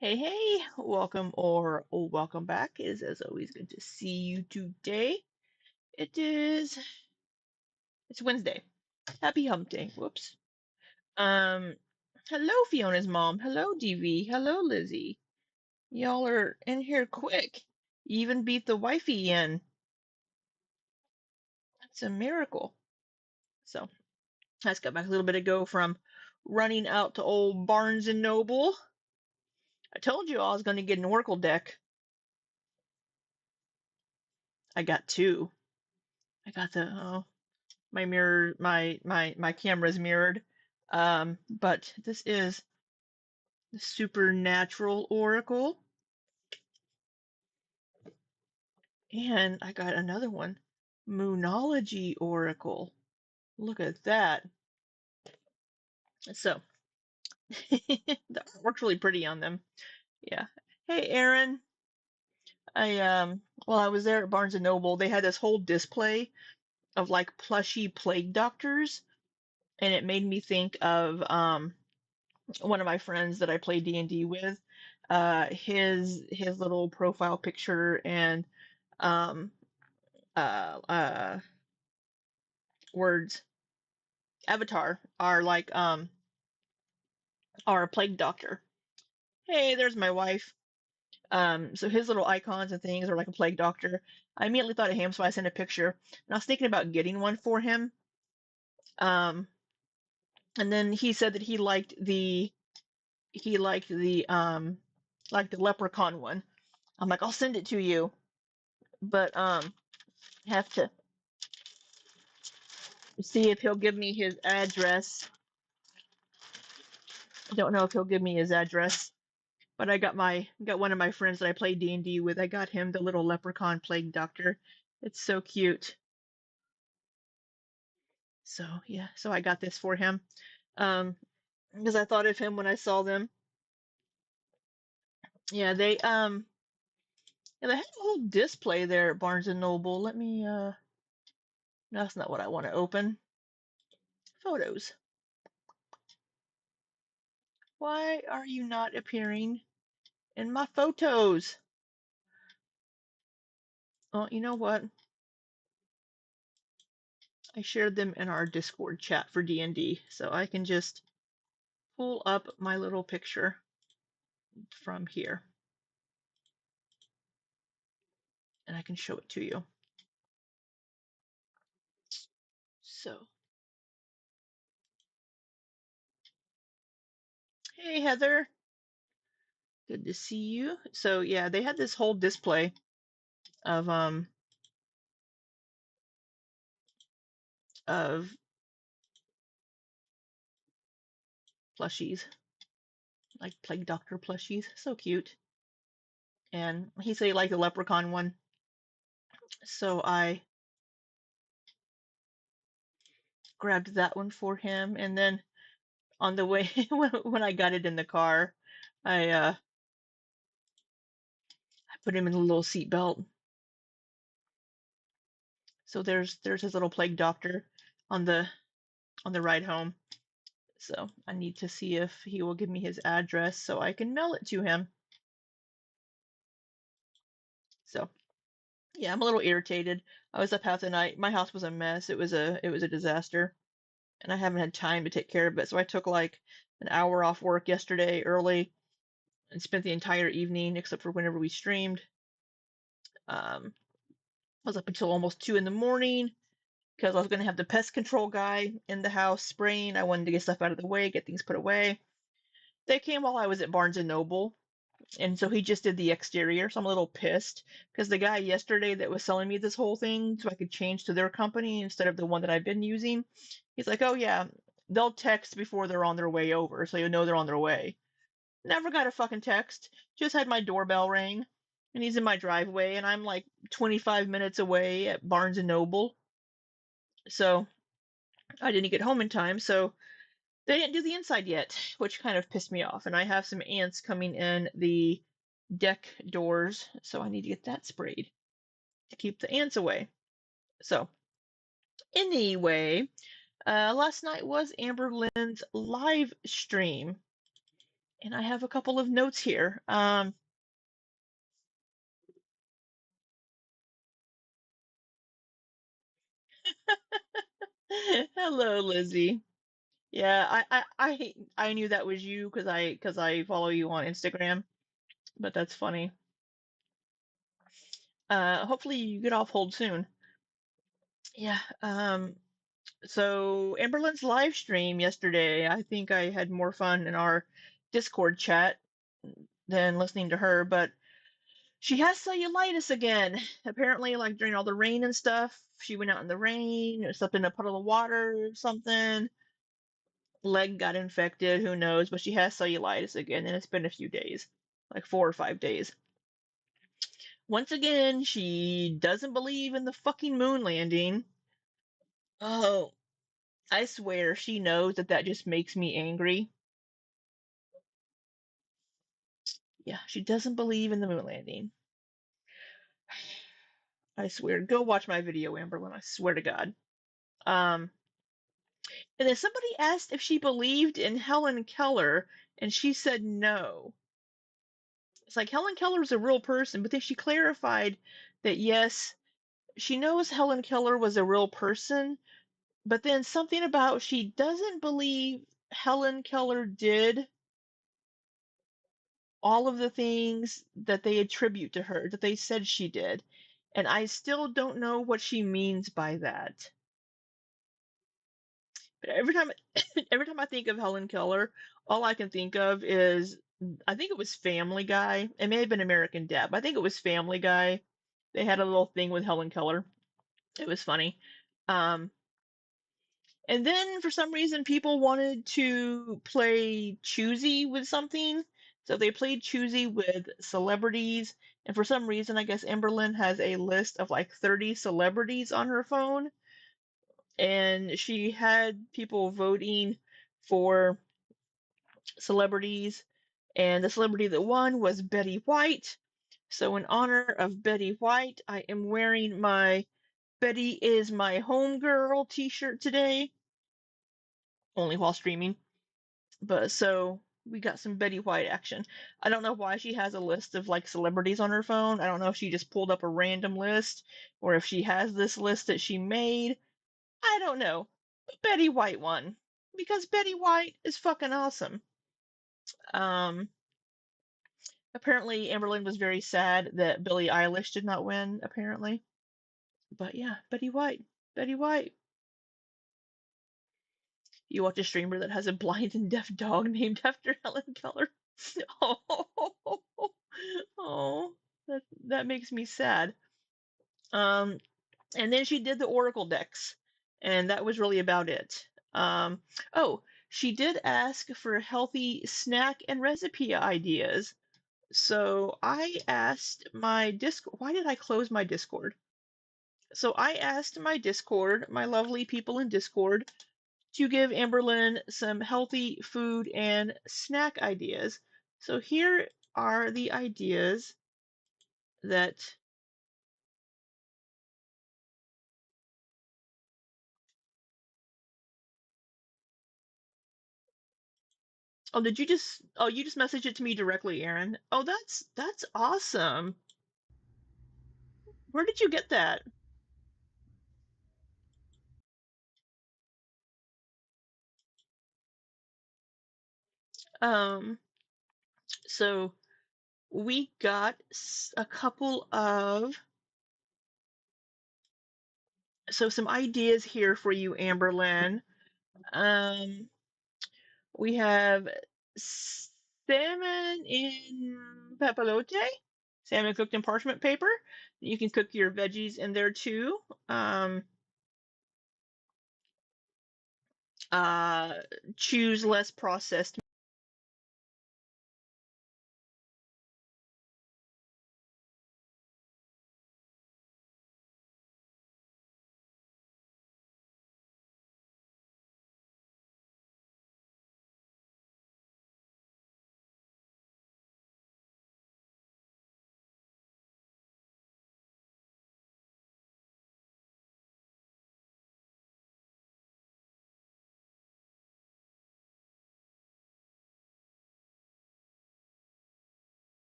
Hey, hey, welcome or welcome back. It is as always good to see you today. It's Wednesday. Happy hump day. Whoops. Um, hello, Fiona's mom. Hello, DV. Hello, Lizzie. Y'all are in here quick. You even beat the wifey in. That's a miracle. So, I just got back a little bit ago from running out to old Barnes and Noble. I told you I was going to get an Oracle deck. I got two. I got my mirror my camera is mirrored. But this is the Supernatural Oracle, and I got another one, Moonology Oracle. Look at that. So the artwork's really pretty on them. Yeah. Hey, Aaron. While I was there at Barnes and Noble, they had this whole display of like plushy plague doctors, and it made me think of one of my friends that I play D&D with, his little profile picture and um, uh, uh, words avatar are like are a plague doctor. Hey, there's my wife. So his little icons and things are like a plague doctor. I immediately thought of him, so I sent a picture, and I was thinking about getting one for him. Um, and then he said that he liked the leprechaun one. I'm like, I'll send it to you, but have to see if he'll give me his address. I don't know if he'll give me his address, but I got one of my friends that I play D&D with. I got him the little leprechaun plague doctor. It's so cute. So yeah, so I got this for him. Um, because I thought of him when I saw them. Yeah, they had a whole display there at Barnes and Noble. Let me that's not what I want to open. Photos. Why are you not appearing in my photos? Oh, you know what? I shared them in our Discord chat for D&D, so I can just pull up my little picture from here and I can show it to you. So, hey Heather, good to see you. So yeah, they had this whole display of of plushies, like Plague Doctor plushies. So cute. And he said he liked the leprechaun one, so I grabbed that one for him. And then on the way when I got it in the car, I put him in a little seat belt. So there's his little plague doctor on the ride home. So I need to see if he will give me his address so I can mail it to him. So yeah, I'm a little irritated. I was up half the night. My house was a mess. It was a disaster, and I haven't had time to take care of it. So I took like an hour off work yesterday early and spent the entire evening, except for whenever we streamed. I was up until almost 2 in the morning because I was going to have the pest control guy in the house spraying. I wanted to get stuff out of the way, get things put away. They came while I was at Barnes and Noble, and so he just did the exterior. So I'm a little pissed because the guy yesterday that was selling me this whole thing so I could change to their company instead of the one that I've been using, he's like, "Oh yeah, they'll text before they're on their way over, so you know they're on their way." Never got a fucking text. Just had my doorbell ring, and he's in my driveway, and I'm like 25 minutes away at Barnes and Noble. So I didn't get home in time, so they didn't do the inside yet, which kind of pissed me off. And I have some ants coming in the deck doors, so I need to get that sprayed to keep the ants away. So, anyway, last night was Amberlynn's live stream. And I have a couple of notes here. Hello, Lizzie. Yeah, I knew that was you because I follow you on Instagram, but that's funny. Hopefully you get off hold soon. Yeah. So Amberlynn's live stream yesterday, I think I had more fun in our Discord chat than listening to her, but she has cellulitis again. Apparently, like during all the rain and stuff, she went out in the rain, or slept in a puddle of water or something. Leg got infected, who knows? But she has cellulitis again, and it's been a few days, like 4 or 5 days. Once again, she doesn't believe in the fucking moon landing. Oh, I swear she knows that that just makes me angry. Yeah, she doesn't believe in the moon landing. I swear. Go watch my video, Amberlynn. I swear to God. Um, and then somebody asked if she believed in Helen Keller, and she said no. It's like Helen Keller is a real person, but then she clarified that yes, she knows Helen Keller was a real person, but then something about she doesn't believe Helen Keller did all of the things that they attribute to her, that they said she did. And I still don't know what she means by that. But every time every time I think of Helen Keller, all I can think of is I think it was Family Guy. It may have been American Dad, but I think it was Family Guy. They had a little thing with Helen Keller. It was funny. Um, and then for some reason people wanted to play choosy with something. So they played choosy with celebrities. And for some reason, I guess Amberlynn has a list of like 30 celebrities on her phone. And she had people voting for celebrities. And the celebrity that won was Betty White. So, in honor of Betty White, I am wearing my Betty is my homegirl t shirt today, only while streaming. But so we got some Betty White action. I don't know why she has a list of like celebrities on her phone. I don't know if she just pulled up a random list or if she has this list that she made. I don't know. But Betty White won because Betty White is fucking awesome. Um, apparently Amberlynn was very sad that Billie Eilish did not win. Apparently, but yeah, Betty White. Betty White. You watch a streamer that has a blind and deaf dog named after Helen Keller. Oh, oh, that makes me sad. Um, and then she did the Oracle decks, and that was really about it. Oh, she did ask for healthy snack and recipe ideas. So I asked my Discord. Why did I close my Discord? So I asked my Discord, my lovely people in Discord, to give Amberlynn some healthy food and snack ideas. So here are the ideas that. Oh, did you just? Oh, you just messaged it to me directly, Aaron. Oh, that's awesome. Where did you get that? Um, so we got a couple of some ideas here for you, Amberlynn. Um, we have salmon in papalote, salmon cooked in parchment paper. You can cook your veggies in there too. Um, uh, choose less processed.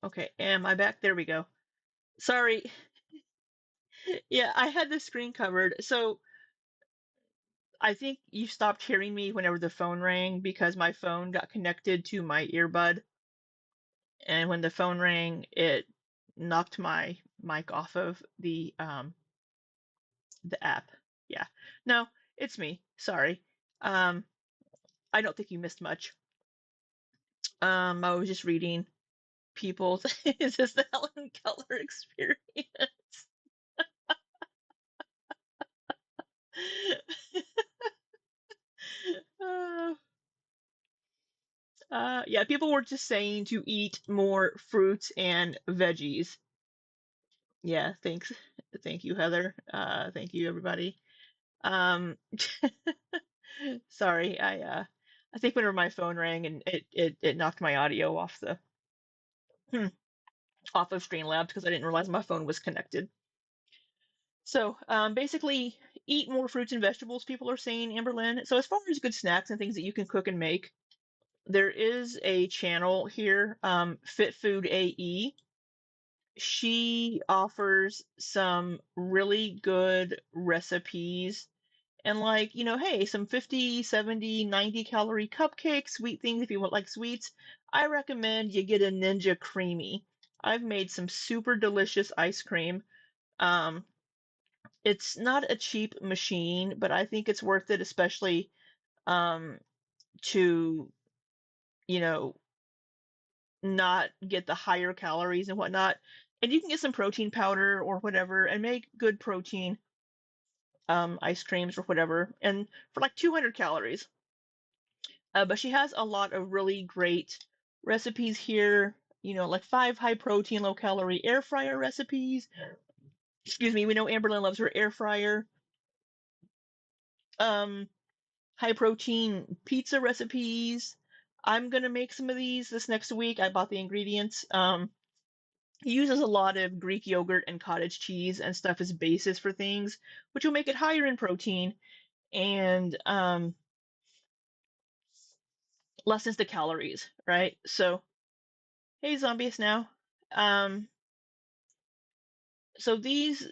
Okay, am I back? There we go. Sorry. Yeah, I had the screen covered. So I think you stopped hearing me whenever the phone rang because my phone got connected to my earbud, and when the phone rang, it knocked my mic off of the app. Yeah. No, it's me. Sorry. Um, I don't think you missed much. I was just reading people's. Is this the Helen Keller experience? Uh, yeah, people were just saying to eat more fruits and veggies. Yeah, thanks. Thank you, Heather. Thank you, everybody. Um, sorry, I think whenever my phone rang and it knocked my audio off the off of Streamlabs because I didn't realize my phone was connected. So, basically, eat more fruits and vegetables, people are saying, Amberlynn. So, as far as good snacks and things that you can cook and make, there is a channel here, Fit Food AE. She offers some really good recipes and like, hey, some 50, 70, 90 calorie cupcakes, sweet things if you want like sweets. I recommend you get a Ninja Creamy. I've made some super delicious ice cream. Um, it's not a cheap machine, but I think it's worth it, especially um, to, you know, not get the higher calories and whatnot. And you can get some protein powder or whatever and make good protein ice creams or whatever, and for like 200 calories. But she has a lot of really great recipes here, like 5 high protein, low calorie air fryer recipes. Excuse me, we know Amberlynn loves her air fryer. Um, High protein pizza recipes. I'm gonna make some of these this next week. I bought the ingredients. He uses a lot of Greek yogurt and cottage cheese and stuff as basis for things, which will make it higher in protein and lessens the calories, right? So, hey, zombies now. Um, so this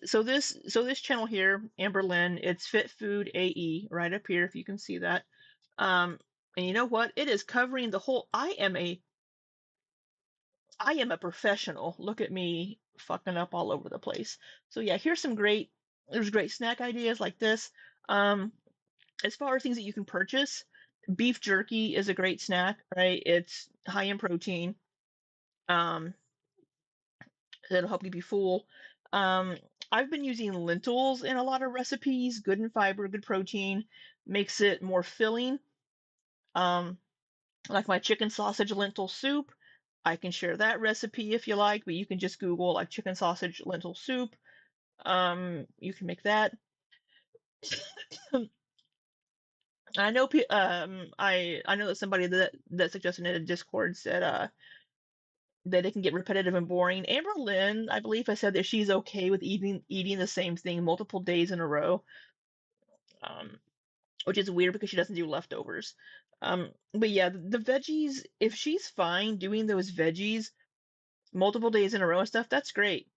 channel here, Amberlynn, it's Fit Food AE right up here if you can see that. Um, and you know what? It is covering the whole. I am a professional. Look at me fucking up all over the place. So yeah, there's great snack ideas like this. Um, as far as things that you can purchase, beef jerky is a great snack, right? It's high in protein. Um, it'll help you be full. Um, I've been using lentils in a lot of recipes, good in fiber, good protein, makes it more filling. Um, like my chicken sausage lentil soup. I can share that recipe if you like, but you can just Google like chicken sausage lentil soup. You can make that. I know I know that somebody that suggested in a Discord said that it can get repetitive and boring. Amber Lynn, I believe, has said that she's okay with eating the same thing multiple days in a row, um, which is weird because she doesn't do leftovers. But yeah, the veggies, if she's fine doing those veggies multiple days in a row and stuff, that's great.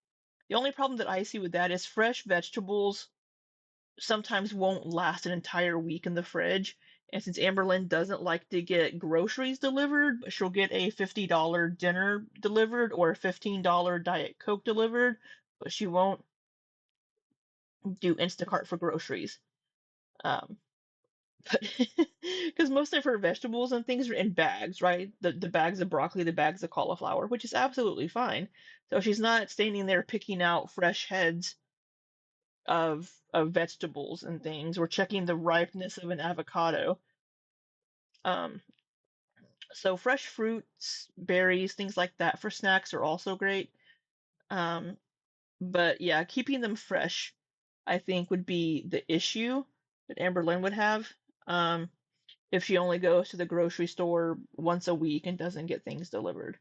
The only problem that I see with that is fresh vegetables sometimes won't last an entire week in the fridge. And since Amberlynn doesn't like to get groceries delivered, she'll get a $50 dinner delivered or a $15 Diet Coke delivered, but she won't do Instacart for groceries. Um, but because most of her vegetables and things are in bags, right? The bags of broccoli, the bags of cauliflower, which is absolutely fine. So she's not standing there picking out fresh heads of vegetables and things, or checking the ripeness of an avocado. Um, so fresh fruits, berries, things like that for snacks are also great. Um, but yeah, keeping them fresh, I think, would be the issue that Amberlynn would have. Um, if she only goes to the grocery store once a week and doesn't get things delivered.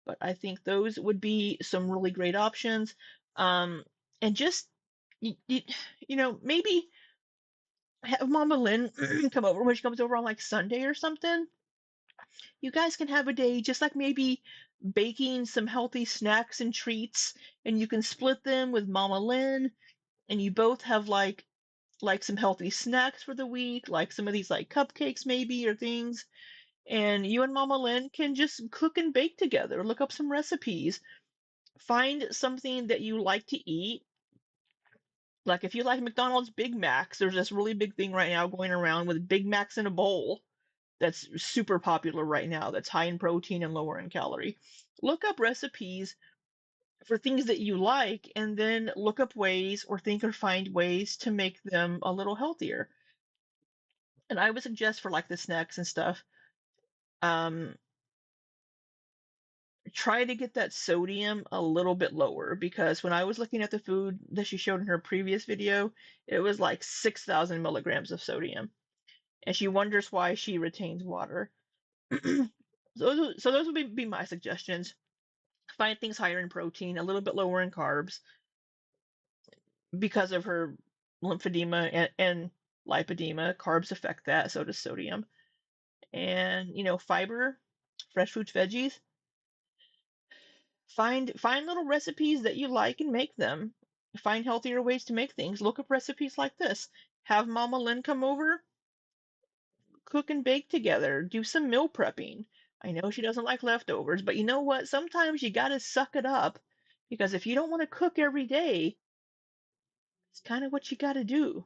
But I think those would be some really great options. Um, and just you, maybe have Mama Lynn come over when she comes over on like Sunday or something, You guys can have a day just like maybe baking some healthy snacks and treats, and you can split them with Mama Lynn, and you both have like some healthy snacks for the week, like some of these like cupcakes maybe or things. And you and Mama Lynn can just cook and bake together. Look up some recipes. Find something that you like to eat. Like if you like McDonald's Big Macs, there's this really big thing right now going around with Big Macs in a bowl that's super popular right now, that's high in protein and lower in calorie. Look up recipes for things that you like and then look up ways or think or find ways to make them a little healthier. And I would suggest for like the snacks and stuff, um, try to get that sodium a little bit lower because when I was looking at the food that she showed in her previous video, it was like 6,000 milligrams of sodium. And she wonders why she retains water. So those would be my suggestions. Find things higher in protein, a little bit lower in carbs because of her lymphedema and lipedema. Carbs affect that, so does sodium. And fiber, fresh fruits, veggies. Find little recipes that you like and make them. Find healthier ways to make things. Look up recipes like this. Have Mama Lynn come over, cook and bake together. Do some meal prepping. I know she doesn't like leftovers, but you know what? Sometimes you gotta suck it up because if you don't want to cook every day, it's kind of what you gotta do.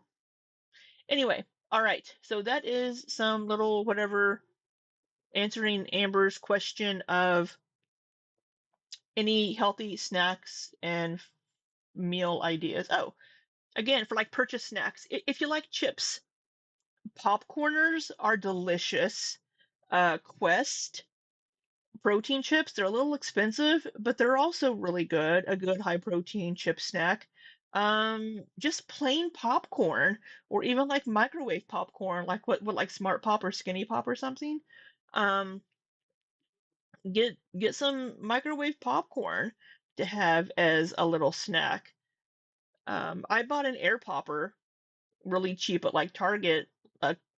Anyway, all right. So that is some little whatever answering Amber's question of any healthy snacks and meal ideas. Oh, again, for like purchase snacks, if you like chips, popcorners are delicious. Quest protein chips, they're a little expensive, but they're also really good. A good high protein chip snack. Just plain popcorn, or even like microwave popcorn, like what like Smart Pop or Skinny Pop or something. Um, get some microwave popcorn to have as a little snack. I bought an air popper really cheap at like Target,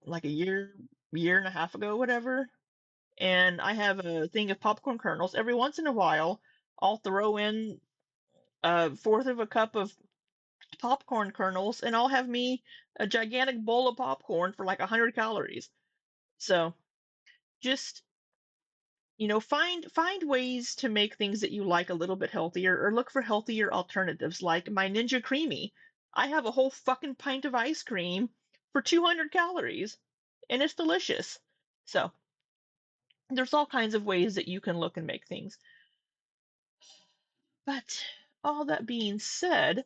like a year and a half ago, whatever. And I have a thing of popcorn kernels. Every once in a while, I'll throw in a fourth of a cup of popcorn kernels, and I'll have me a gigantic bowl of popcorn for like 100 calories. So just find ways to make things that you like a little bit healthier, or look for healthier alternatives. Like my Ninja Creamy, I have a whole fucking pint of ice cream for 200 calories, and it's delicious. So there's all kinds of ways that you can look and make things. But all that being said,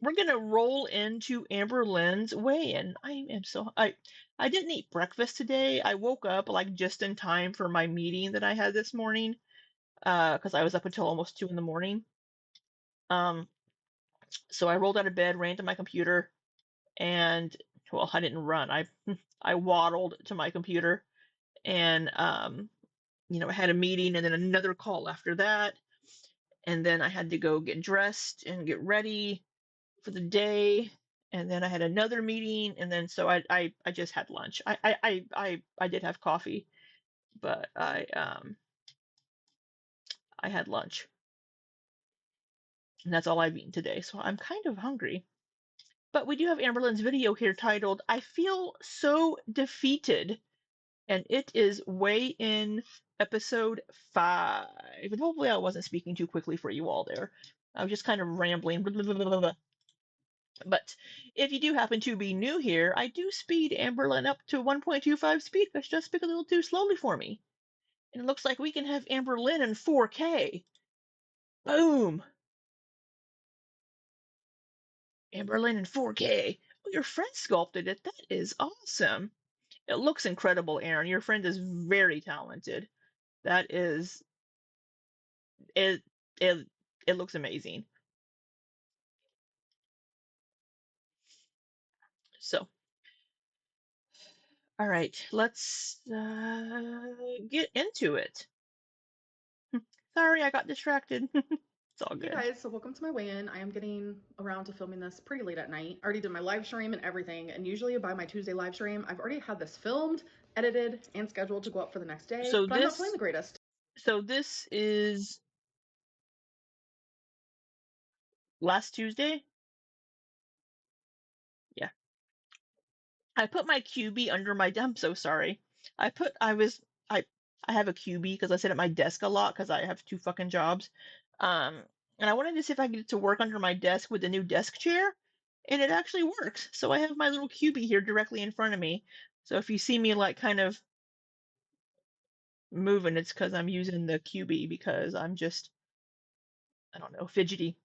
we're gonna roll into Amberlynn's weigh-in. I didn't eat breakfast today. I woke up like just in time for my meeting that I had this morning, because I was up until almost 2 in the morning. Um, so I rolled out of bed, ran to my computer, and well, I didn't run. I waddled to my computer, and I had a meeting and then another call after that, and then I had to go get dressed and get ready for the day, and then I had another meeting, and then so I just had lunch. I did have coffee, but I had lunch, and that's all I've eaten today. So I'm kind of hungry. But we do have Amberlynn's video here titled "I Feel So Defeated," and it is weigh in episode 5. And hopefully I wasn't speaking too quickly for you all there. I was just kind of rambling. But if you do happen to be new here, I do speed Amberlynn up to 1.25 speed because she does speak a little too slowly for me. And it looks like we can have Amberlynn in 4K. Boom! Amberlynn in 4K. Oh, your friend sculpted it. That is awesome. It looks incredible, Aaron. Your friend is very talented. That is it. It it looks amazing. So, all right, let's get into it. Sorry, I got distracted. It's all Hey good. guys, so welcome to my weigh-in. I am getting around to filming this pretty late at night. I already did my live stream and everything, and usually by my Tuesday live stream, I've already had this filmed, edited and scheduled to go up for the next day, So but I'm not feeling the this greatest. so this is last Tuesday. Yeah. I put my QB under my I'm so sorry. I put I was I have a QB because I sit at my desk a lot because I have two fucking jobs. Um and I wanted to see if I could get to work under my desk with the new desk chair, and it actually works. So I have my little QB here directly in front of me. So if you see me like kind of moving, it's because I'm using the QB because I'm just, I don't know, fidgety.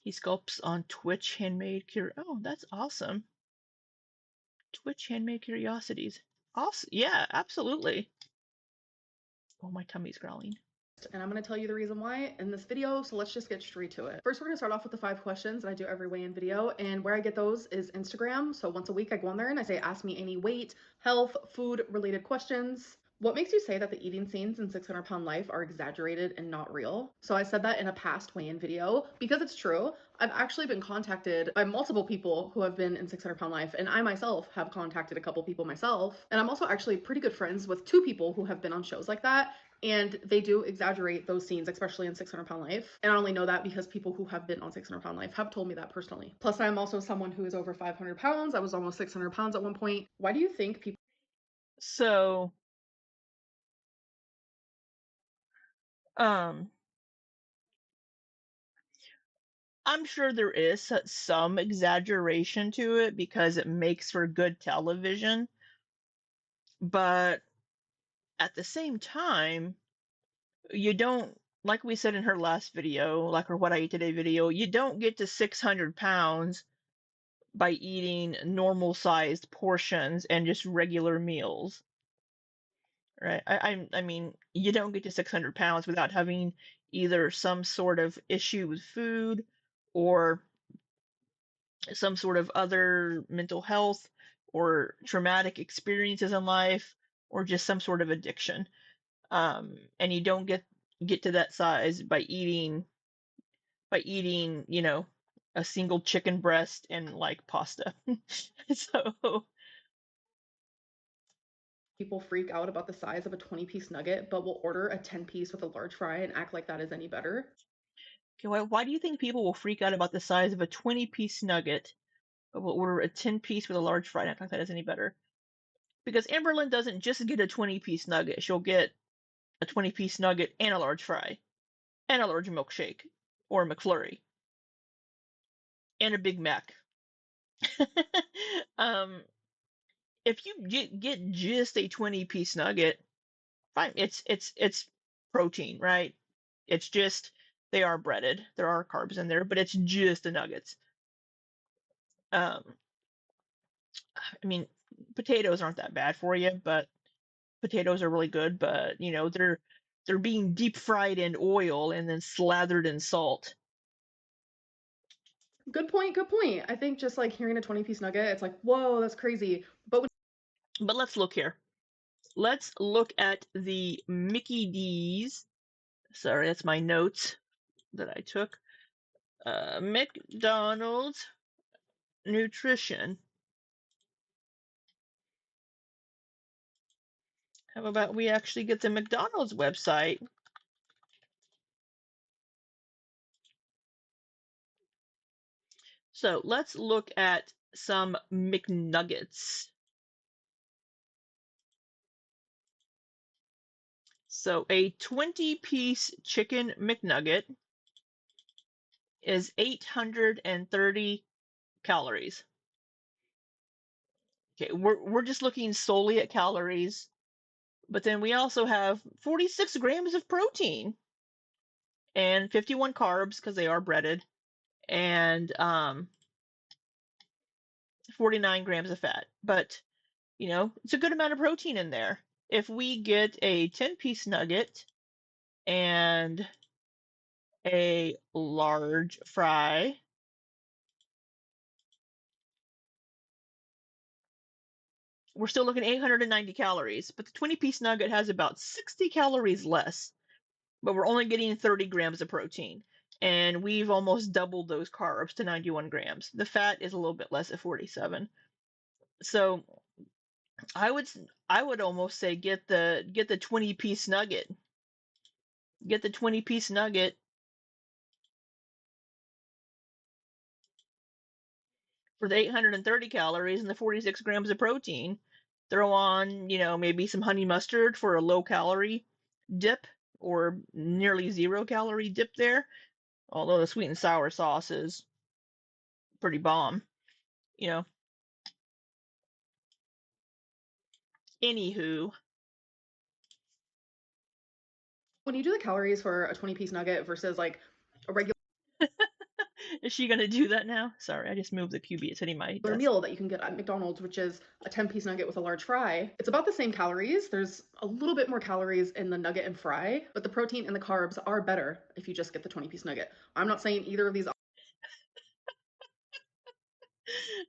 He sculpts on Twitch handmade Oh, that's awesome. Twitch handmade curiosities. Awesome. Yeah, absolutely. Oh, my tummy's growling. And I'm going to tell you the reason why in this video, so let's just get straight to it. First, we're going to start off with the 5 questions that I do every weigh-in video, and where I get those is Instagram. So once a week I go on there and I say, ask me any weight, health, food related questions. What makes you say that the eating scenes in 600 Pound Life are exaggerated and not real? So I said that in a past weigh-in video because it's true. I've actually been contacted by multiple people who have been in 600 Pound Life, and I myself have contacted a couple people myself. And I'm also actually pretty good friends with 2 people who have been on shows like that, and they do exaggerate those scenes, especially in 600 Pound Life. And I only know that because people who have been on 600 Pound Life have told me that personally. Plus, I'm also someone who is over 500 pounds. I was almost 600 pounds at one point. Why do you think people So, um, I'm sure there is some exaggeration to it because it makes for good television, but at the same time, you don't, like we said in her last video, like her What I Eat Today video, you don't get to 600 pounds by eating normal sized portions and just regular meals, right? I mean, you don't get to 600 pounds without having either some sort of issue with food or some sort of other mental health or traumatic experiences in life or just some sort of addiction. And you don't get to that size by eating, a single chicken breast and like pasta. So, freak out about the size of a 20-piece nugget, but will order a 10-piece with a large fry and act like that is any better? okay, why do you think people will freak out about the size of a 20-piece nugget, but will order a 10-piece with a large fry and act like that is any better? Because Amberlynn doesn't just get a 20-piece nugget. She'll get a 20-piece nugget and a large fry and a large milkshake or a McFlurry and a Big Mac. um, if you get just a 20-piece nugget, fine. It's protein, right? It's just they are breaded. There are carbs in there, but it's just the nuggets. Um, I mean, potatoes aren't that bad for you, but potatoes are really good. But they're being deep fried in oil and then slathered in salt. Good point, good point. I think just like hearing a 20-piece nugget, it's like, whoa, that's crazy. But But let's look here. Let's look at the Mickey D's. Sorry, that's my notes that I took. McDonald's nutrition. How about we actually get the McDonald's website? So let's look at some McNuggets. So a 20-piece chicken McNugget is 830 calories. Okay, we're just looking solely at calories, but then we also have 46 grams of protein and 51 carbs because they are breaded, and 49 grams of fat. But it's a good amount of protein in there. If we get a 10-piece nugget and a large fry, we're still looking at 890 calories, but the 20-piece nugget has about 60 calories less, but we're only getting 30 grams of protein. And we've almost doubled those carbs to 91 grams. The fat is a little bit less at 47. So I would I would almost say get the 20-piece nugget. Get the 20-piece nugget for the 830 calories and the 46 grams of protein. Throw on, maybe some honey mustard for a low calorie dip or nearly 0 calorie dip there. Although the sweet and sour sauce is pretty bomb, you know. Anywho, When you do the calories for a 20-piece nugget versus like a regular is she gonna do that now? Sorry, I just moved the QB. It's hitting my desk. meal that you can get at McDonald's, which is a 10-piece nugget with a large fry, it's about the same calories. There's a little bit more calories in the nugget and fry, but the protein and the carbs are better if you just get the 20-piece nugget. I'm not saying either of these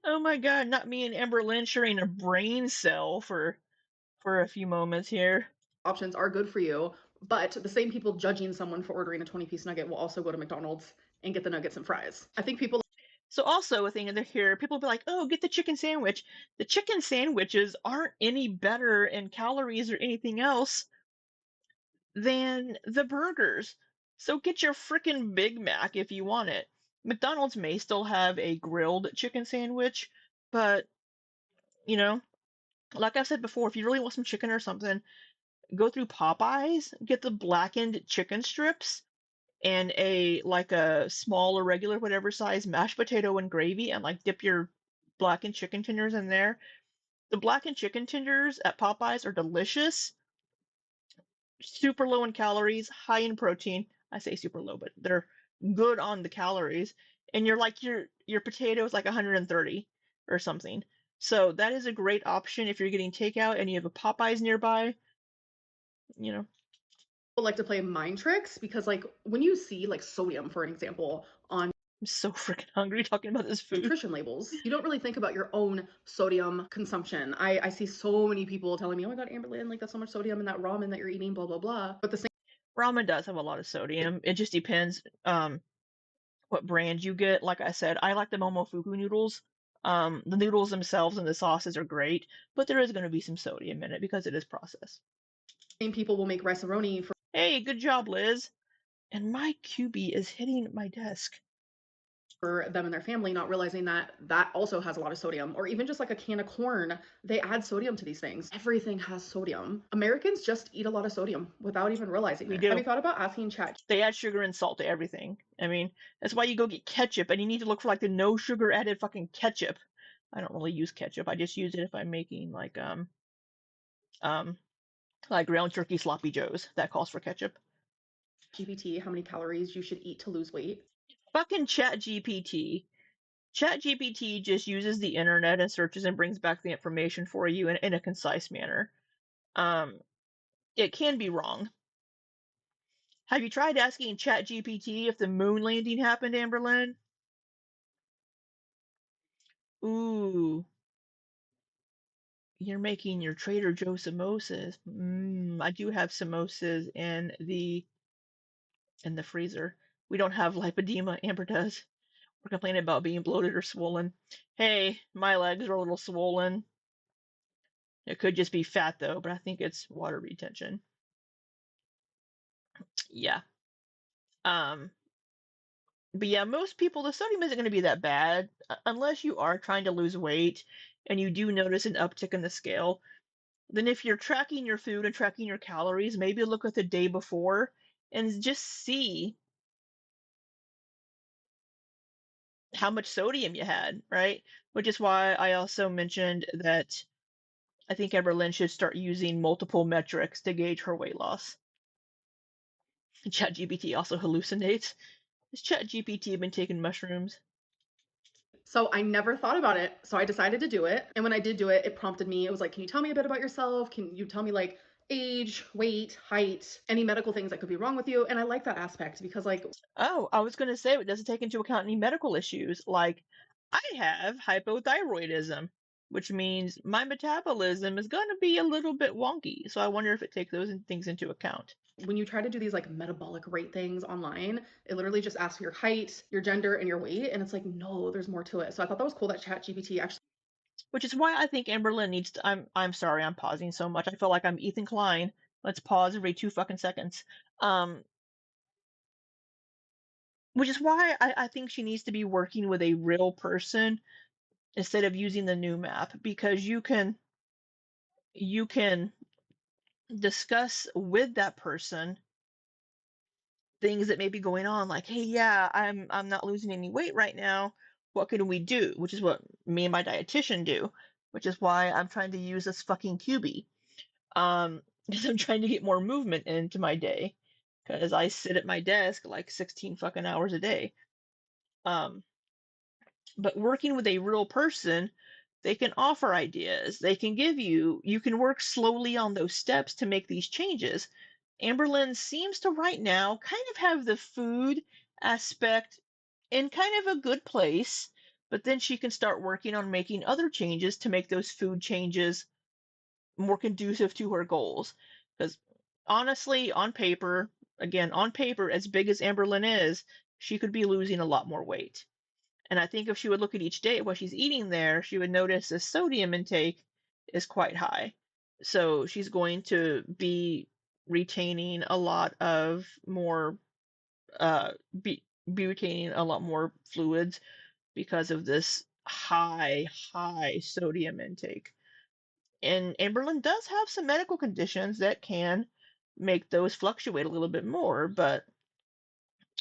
Oh my god, not me and Amberlynn sharing a brain cell for a few moments here. options are good for you, but the same people judging someone for ordering a 20-piece nugget will also go to McDonald's and get the nuggets and fries. I think people So also a thing in here, people be like, "Oh, get the chicken sandwich." The chicken sandwiches aren't any better in calories or anything else than the burgers. So get your frickin' Big Mac if you want it. McDonald's may still have a grilled chicken sandwich, but you know, like I've said before, if you really want some chicken or something, go through Popeyes, get the blackened chicken strips and a small or regular whatever size mashed potato and gravy and like dip your blackened chicken tenders in there. The blackened chicken tenders at Popeyes are delicious, super low in calories, high in protein. I say super low, but they're good on the calories. And your potato is like 130 or something. So that is a great option if you're getting takeout and you have a Popeyes nearby. You know, like to play mind tricks because like when you see like sodium, for an example, on I'm so freaking hungry talking about this food. nutrition labels, you don't really think about your own sodium consumption. I see so many people telling me, oh my god, Amberlynn, like that's so much sodium in that ramen that you're eating, blah blah blah. But the same Ramen does have a lot of sodium. It just depends what brand you get. Like I said, I like the Momofuku noodles. The noodles themselves and the sauces are great, but there is going to be some sodium in it because it is processed. people will make rice-a-roni Hey, good job, Liz. And my QB is hitting my desk. for them and their family, not realizing that that also has a lot of sodium. Or even just like a can of corn, they add sodium to these things. Everything has sodium. Americans just eat a lot of sodium without even realizing We it. Have do. you thought about asking Chat They add sugar and salt to everything. I mean, that's why you go get ketchup and you need to look for like the no sugar added fucking ketchup. I don't really use ketchup. I just use it if I'm making um like ground turkey sloppy joes. That calls for ketchup. GPT how many calories you should eat to lose weight? Fucking Chat GPT. Chat GPT just uses the internet and searches and brings back the information for you in a concise manner. Um, it can be wrong. Have you tried asking Chat GPT if the moon landing happened, Amberlynn? Ooh, you're making your Trader Joe samosas. I do have samosas in the freezer. We don't have lipedema. Amber does. We're complaining about being bloated or swollen. Hey, my legs are a little swollen. It could just be fat though, but I think it's water retention. Yeah. Um, but yeah, most people, the sodium isn't going to be that bad unless you are trying to lose weight and you do notice an uptick in the scale. Then, if you're tracking your food and tracking your calories, maybe look at the day before and just see how much sodium you had, right? Which is why I also mentioned that I think Everlyn should start using multiple metrics to gauge her weight loss. ChatGPT also hallucinates. Has ChatGPT been taking mushrooms? So I never thought about it. So I decided to do it. And when I did do it, it prompted me. It was like, can you tell me a bit about yourself? Can you tell me like age, weight, height, any medical things that could be wrong with you? And I like that aspect because like Oh, I was going to say it doesn't take into account any medical issues. Like, I have hypothyroidism, which means my metabolism is going to be a little bit wonky. So I wonder if it takes those things into account. when you try to do these like metabolic rate things online, it literally just asks your height, your gender, and your weight. And it's like, no, there's more to it. So I thought that was cool that ChatGPT actually which is why I think Amberlynn needs to. I'm sorry, I'm pausing so much. I feel like I'm Ethan Klein. Let's pause every 2 fucking seconds. Um, which is why I think she needs to be working with a real person instead of using the new map, because you can discuss with that person things that may be going on, like, hey, yeah, I'm not losing any weight right now. What can we do? Which is what me and my dietitian do, which is why I'm trying to use this fucking QB. Because I'm trying to get more movement into my day, because I sit at my desk like 16 fucking hours a day. Um, but working with a real person, they can offer ideas. They can give you can work slowly on those steps to make these changes. Amberlynn seems to right now kind of have the food aspect in kind of a good place, but then she can start working on making other changes to make those food changes more conducive to her goals. Because honestly, on paper, as big as Amberlynn is, she could be losing a lot more weight. And I think if she would look at each day what she's eating there, she would notice the sodium intake is quite high. So she's going to be retaining a lot of more, uh, be retaining a lot more fluids because of this high sodium intake. And Amberlynn does have some medical conditions that can make those fluctuate a little bit more, but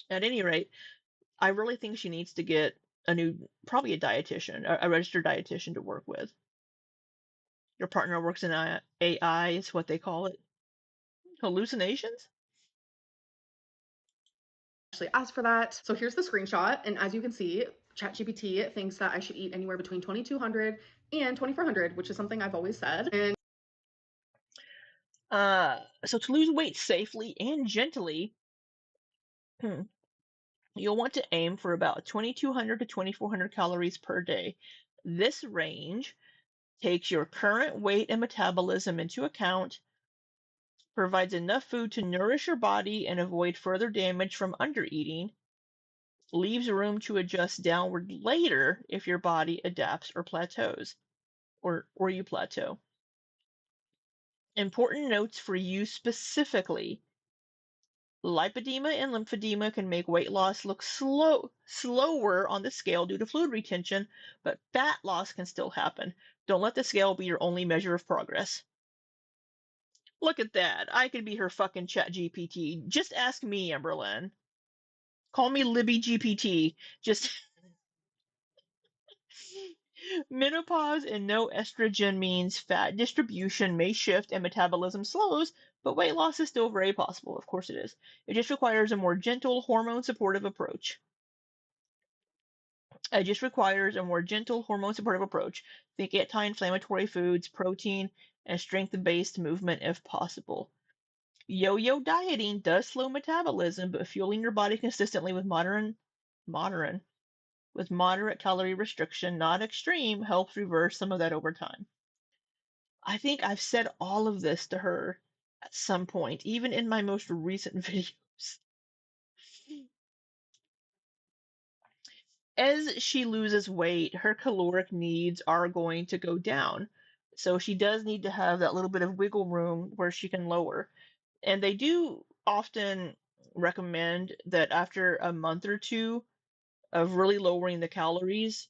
at any rate, I really think she needs to get probably a dietitian, a registered dietitian to work with. Your partner works in AI, is what they call it. Hallucinations? Actually asked for that. So here's the screenshot. And as you can see, ChatGPT thinks that I should eat anywhere between 2,200 and 2,400, which is something I've always said. And So to lose weight safely and gently, you'll want to aim for about 2,200 to 2,400 calories per day. This range takes your current weight and metabolism into account, provides enough food to nourish your body and avoid further damage from undereating, leaves room to adjust downward later if your body adapts or plateaus, or you plateau. Important notes for you specifically. Lipedema and lymphedema can make weight loss look slower on the scale due to fluid retention, but fat loss can still happen. Don't let the scale be your only measure of progress. Look at that. I could be her fucking chat GPT. Just ask me, Amberlynn. Call me Libby GPT. Just menopause and no estrogen means fat distribution may shift and metabolism slows, but weight loss is still very possible. Of course it is. It just requires a more gentle, hormone supportive approach. It just requires a more gentle, hormone supportive approach. Think anti inflammatory foods, protein, and strength based movement if possible. Yo yo dieting does slow metabolism, but fueling your body consistently with moderate, moderate calorie restriction, not extreme, helps reverse some of that over time. I think I've said all of this to her at some point, even in my most recent videos. As she loses weight, her caloric needs are going to go down. So she does need to have that little bit of wiggle room where she can lower. And they do often recommend that after a month or two of really lowering the calories,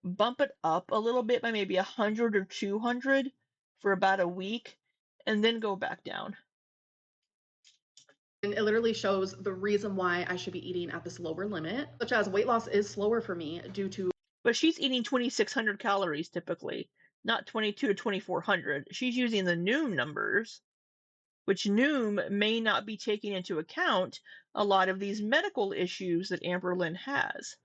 bump it up a little bit by maybe 100 or 200 for about a week, and then go back down. it literally shows the reason why I should be eating at this lower limit, such as weight loss is slower for me due to But she's eating 2,600 calories typically, not 22 to 2,400. She's using the Noom numbers, which Noom may not be taking into account a lot of these medical issues that Amberlynn has.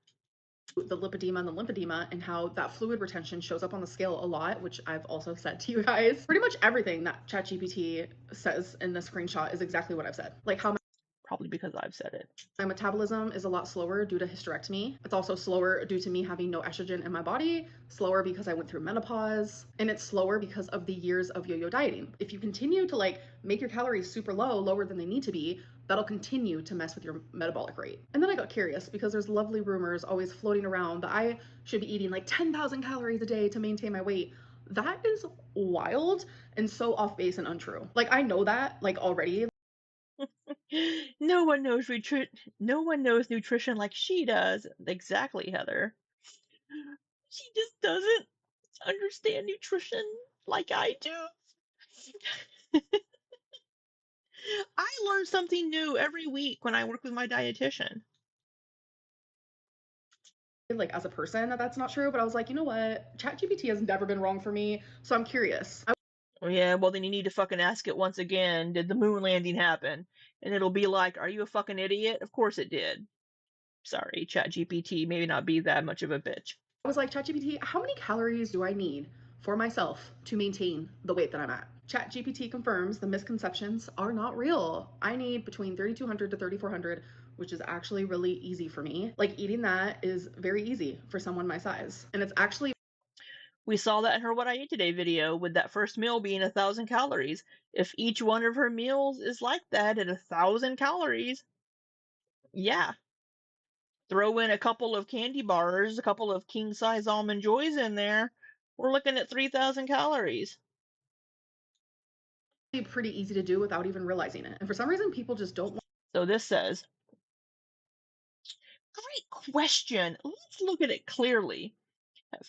the lipedema and the lymphedema and how that fluid retention shows up on the scale a lot, which I've also said to you guys. Pretty much everything that ChatGPT says in the screenshot is exactly what I've said. Like how Probably because I've said it. My metabolism is a lot slower due to hysterectomy. It's also slower due to me having no estrogen in my body, slower because I went through menopause, and it's slower because of the years of yo-yo dieting. If you continue to like make your calories super low, lower than they need to be, that'll continue to mess with your metabolic rate. And then I got curious because there's lovely rumors always floating around that I should be eating like 10,000 calories a day to maintain my weight. That is wild and so off base and untrue. Like I know that like already. No one knows no one knows nutrition like she does. Exactly, Heather. She just doesn't understand nutrition like I do. I learn something new every week when I work with my dietitian. Like as a person that's not true, but I was like, you know what? ChatGPT has never been wrong for me, so I'm curious. Oh, yeah, well, then you need to fucking ask it once again, did the moon landing happen? And it'll be like, are you a fucking idiot? Of course it did. Sorry, ChatGPT, maybe not be that much of a bitch. I was like, ChatGPT, how many calories do I need for myself to maintain the weight that I'm at? ChatGPT confirms the misconceptions are not real. I need between 3,200 to 3,400, which is actually really easy for me. Like eating that is very easy for someone my size. And it's actually We saw that in her What I Ate Today video, with that first meal being 1,000 calories. If each one of her meals is like that at 1,000 calories, yeah. Throw in a couple of candy bars, a couple of king size almond joys in there, we're looking at 3,000 calories. pretty easy to do without even realizing it. And for some reason, people just don't. So this says, great question. Let's look at it clearly. At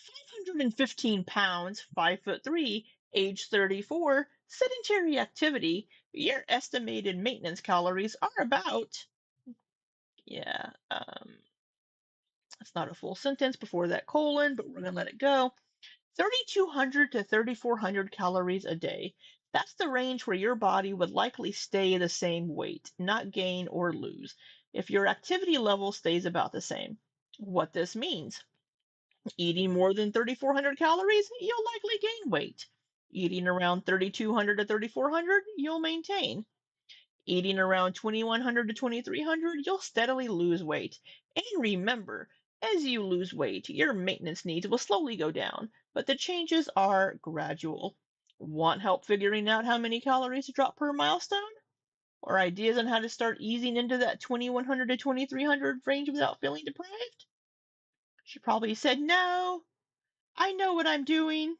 515 pounds, 5'3", age 34, sedentary activity, your estimated maintenance calories are about, yeah, that's not a full sentence before that colon, but we're going to let it go. 3,200 to 3,400 calories a day. That's the range where your body would likely stay the same weight, not gain or lose, if your activity level stays about the same. What this means: eating more than 3,400 calories, you'll likely gain weight. Eating around 3,200 to 3,400, you'll maintain. Eating around 2,100 to 2,300, you'll steadily lose weight. And remember, as you lose weight, your maintenance needs will slowly go down, but the changes are gradual. Want help figuring out how many calories to drop per milestone? Or ideas on how to start easing into that 2,100 to 2,300 range without feeling deprived? She probably said, no, I know what I'm doing.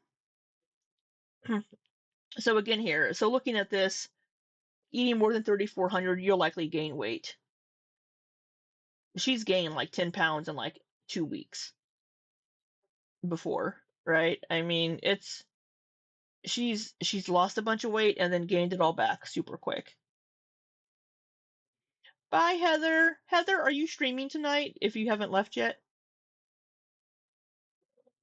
So again here, so looking at this, eating more than 3,400, you'll likely gain weight. She's gained like 10 pounds in like 2 weeks before, right? I mean, she's lost a bunch of weight and then gained it all back super quick. Bye, Heather. Heather, are you streaming tonight if you haven't left yet?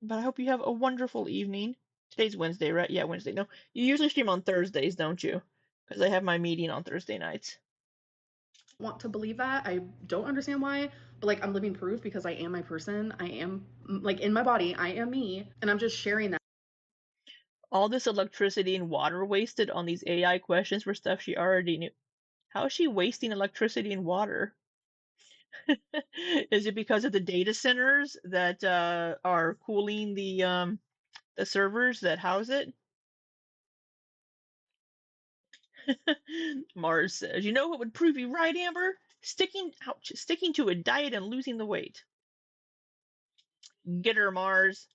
But I hope you have a wonderful evening. Today's Wednesday, right? Yeah, Wednesday. No, you usually stream on Thursdays, don't you? Because I have my meeting on Thursday nights. Want to believe that. I don't understand why, but like I'm living proof because I am my person. I am like in my body, I am me, and I'm just sharing that. All this electricity and water wasted on these AI questions for stuff she already knew. How is she wasting electricity and water? Is it because of the data centers that are cooling the servers that house it? Mars says, you know what would prove you right, Amber? Sticking to a diet and losing the weight. Get her, Mars.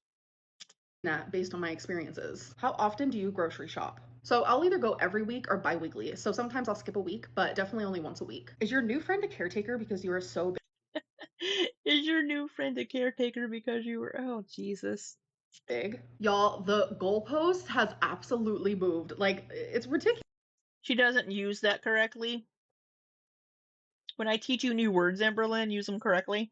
That based on my experiences. How often do you grocery shop? So I'll either go every week or bi-weekly. So sometimes I'll skip a week, but definitely only once a week. Is your new friend a caretaker because you are so Is your new friend a caretaker because you were? Oh, Jesus. big? Y'all, the goalpost has absolutely moved. Like it's ridiculous. She doesn't use that correctly. When I teach you new words, Amberlynn, use them correctly.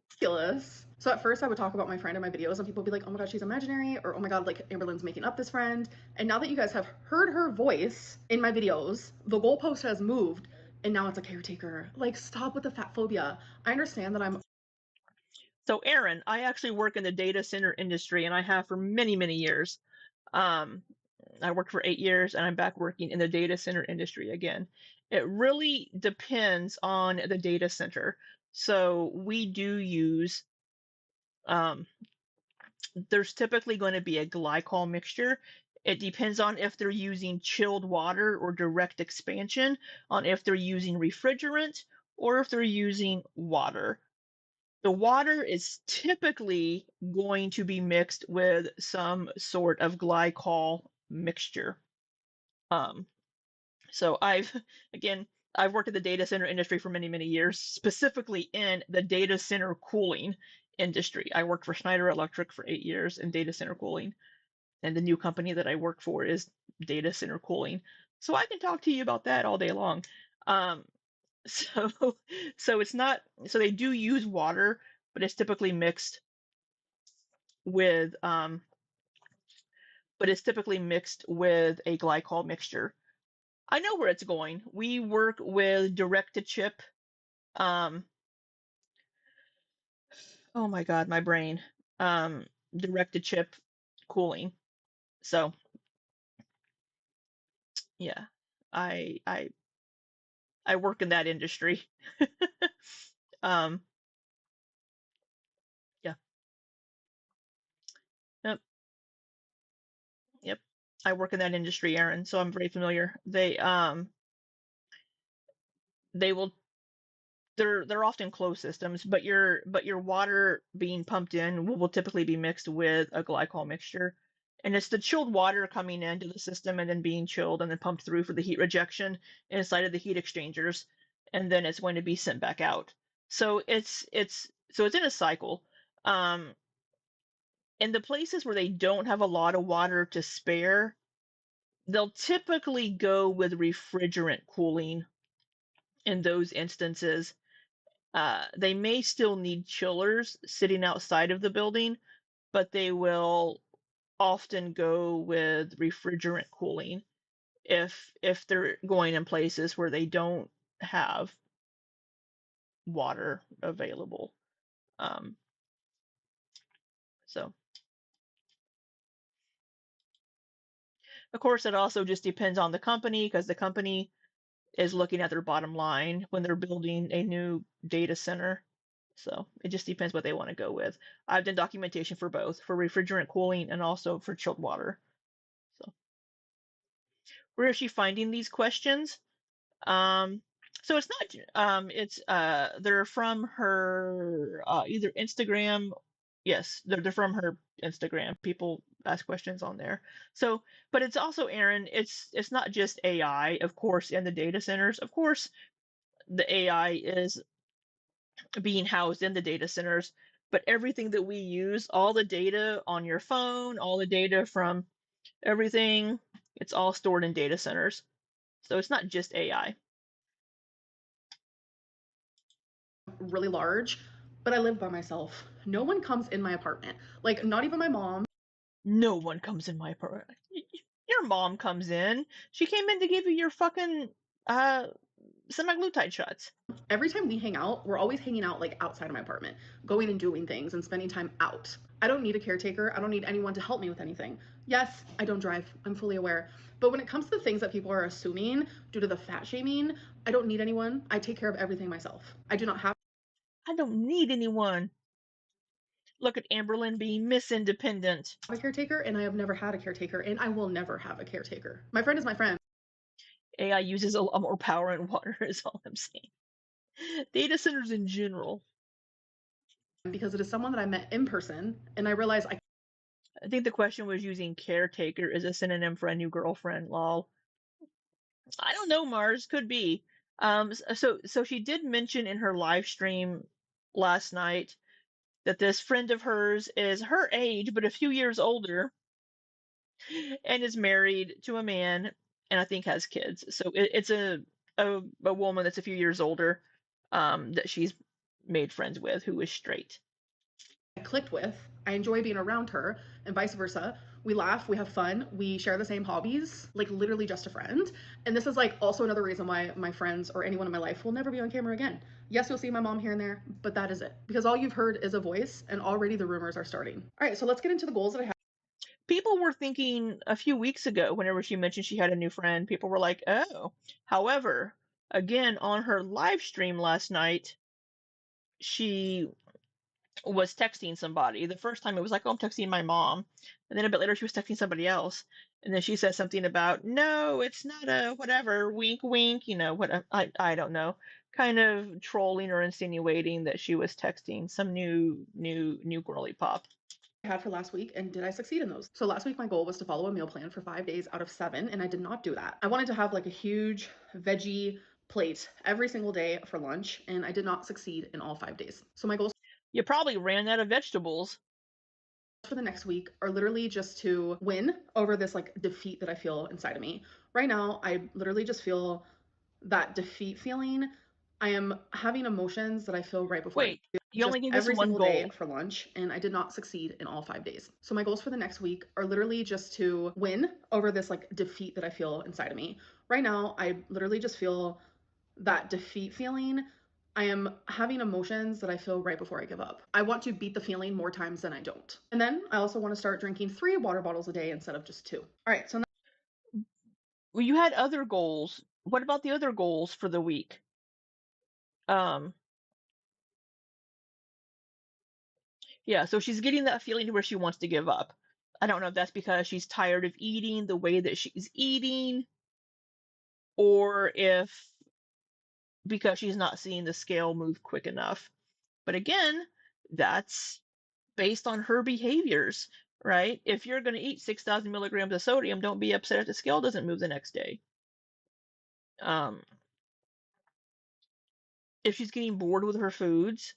So at first I would talk about my friend in my videos and people would be like, oh my god, she's imaginary, or oh my god, like Amberlynn's making up this friend. And now that you guys have heard her voice in my videos, the goalpost has moved and now it's a caretaker. Like stop with the fat phobia. I understand that I'm So, Aaron, I actually work in the data center industry, and I have for many, many years. Um, I worked for 8 years, and I'm back working in the data center industry again. It really depends on the data center. So we do use, um, there's typically going to be a glycol mixture. It depends on if they're using chilled water or direct expansion, on if they're using refrigerant or if they're using water. The water is typically going to be mixed with some sort of glycol mixture. Um, so again, I've worked in the data center industry for many, many years, specifically in the data center cooling industry. I worked for Schneider Electric for 8 years in data center cooling, and the new company that I work for is data center cooling. So I can talk to you about that all day long. Um, so so it's not so they do use water, but it's typically mixed with a glycol mixture. I know where it's going. We work with direct to chip. Um, oh my God, my brain. Um, direct to chip cooling. So yeah, I I I work in that industry. um, yeah, yep, yep. I work in that industry, Aaron, so I'm very familiar. They will they're often closed systems, but your water being pumped in will typically be mixed with a glycol mixture. And it's the chilled water coming into the system and then being chilled and then pumped through for the heat rejection inside of the heat exchangers, and then it's going to be sent back out. So it's in a cycle. Um, in the places where they don't have a lot of water to spare, they'll typically go with refrigerant cooling in those instances. They may still need chillers sitting outside of the building, but they will often go with refrigerant cooling if they're going in places where they don't have water available. Um, so, of course, it also just depends on the company because the company is looking at their bottom line when they're building a new data center. So it just depends what they want to go with. I've done documentation for both, for refrigerant cooling and also for chilled water. So where is she finding these questions? Um, so it's not, it's, they're from her, either Instagram. Yes, they're from her Instagram. People ask questions on there. So, but it's also, Aaron, it's not just AI, of course, in the data centers. Of course, the AI is being housed in the data centers, but everything that we use, all the data on your phone, all the data from everything, it's all stored in data centers. So it's not just AI. Really large, but I live by myself. No one comes in my apartment. Like, not even my mom. No one comes in my apartment. Your mom comes in. She came in to give you your fucking uh semaglutide shots. Every time we hang out, we're always hanging out like outside of my apartment, going and doing things and spending time out. I don't need a caretaker. I don't need anyone to help me with anything. Yes, I don't drive. I'm fully aware. But when it comes to the things that people are assuming due to the fat shaming, I don't need anyone. I take care of everything myself. I do not have I don't need anyone. Look at Amberlynn being Miss Independent. a caretaker, and I have never had a caretaker, and I will never have a caretaker. My friend is my friend. AI uses a lot more power and water, is all I'm saying. Data centers in general. Because it is someone that I met in person, and I realized I think the question was using caretaker as a synonym for a new girlfriend. Lol. I don't know, Mars. Could be. So she did mention in her live stream last night that this friend of hers is her age, but a few years older, and is married to a man, and I think has kids. So it's a woman that's a few years older, that she's made friends with who is straight. I clicked with. I enjoy being around her, and vice versa. We laugh, we have fun, we share the same hobbies, like literally just a friend. And this is like also another reason why my friends or anyone in my life will never be on camera again. Yes, you'll see my mom here and there, but that is it. Because all you've heard is a voice, and already the rumors are starting. All right, so let's get into the goals that I have. People were thinking a few weeks ago, whenever she mentioned she had a new friend, people were like, oh. However, Again, on her live stream last night, she was texting somebody. The first time it was like, oh, I'm texting my mom. And then a bit later, she was texting somebody else. And then she said something about, no, it's not a whatever, wink, wink, what I don't know, kind of trolling or insinuating that she was texting some new girly pop. Had for last week, and did I succeed in those? So last week my goal was to follow a meal plan for 5 days out of 7, and I did not do that. I wanted to have like a huge veggie plate every single day for lunch, and I did not succeed in all 5 days. So my goals You probably ran out of vegetables. for the next week are literally just to win over this like defeat that I feel inside of me. Right now, I literally just feel that defeat feeling. I am having emotions that I feel right before I Wait, you just only gave us every one single day goal. for lunch, and I did not succeed in all 5 days. So my goals for the next week are literally just to win over this like defeat that I feel inside of me. Right now, I literally just feel that defeat feeling. I am having emotions that I feel right before I give up. I want to beat the feeling more times than I don't. And then I also want to start drinking 3 water bottles a day instead of just 2. All right, so Well, you had other goals. What about the other goals for the week? Um, yeah, so she's getting that feeling where she wants to give up. I don't know if that's because she's tired of eating the way that she's eating, or if because she's not seeing the scale move quick enough. But again, that's based on her behaviors, right? If you're going to eat 6,000 milligrams of sodium, don't be upset if the scale doesn't move the next day. Um, if she's getting bored with her foods,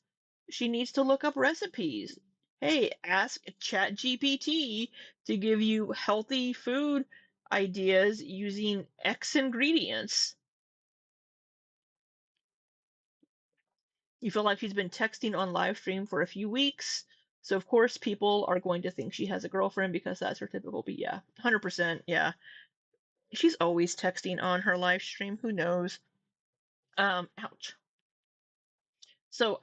she needs to look up recipes. Hey, ask ChatGPT to give you healthy food ideas using X ingredients. You feel like she's been texting on live stream for a few weeks. So of course people are going to think she has a girlfriend because that's her typical, but yeah, 100%, yeah. She's always texting on her live stream, who knows? Ouch. So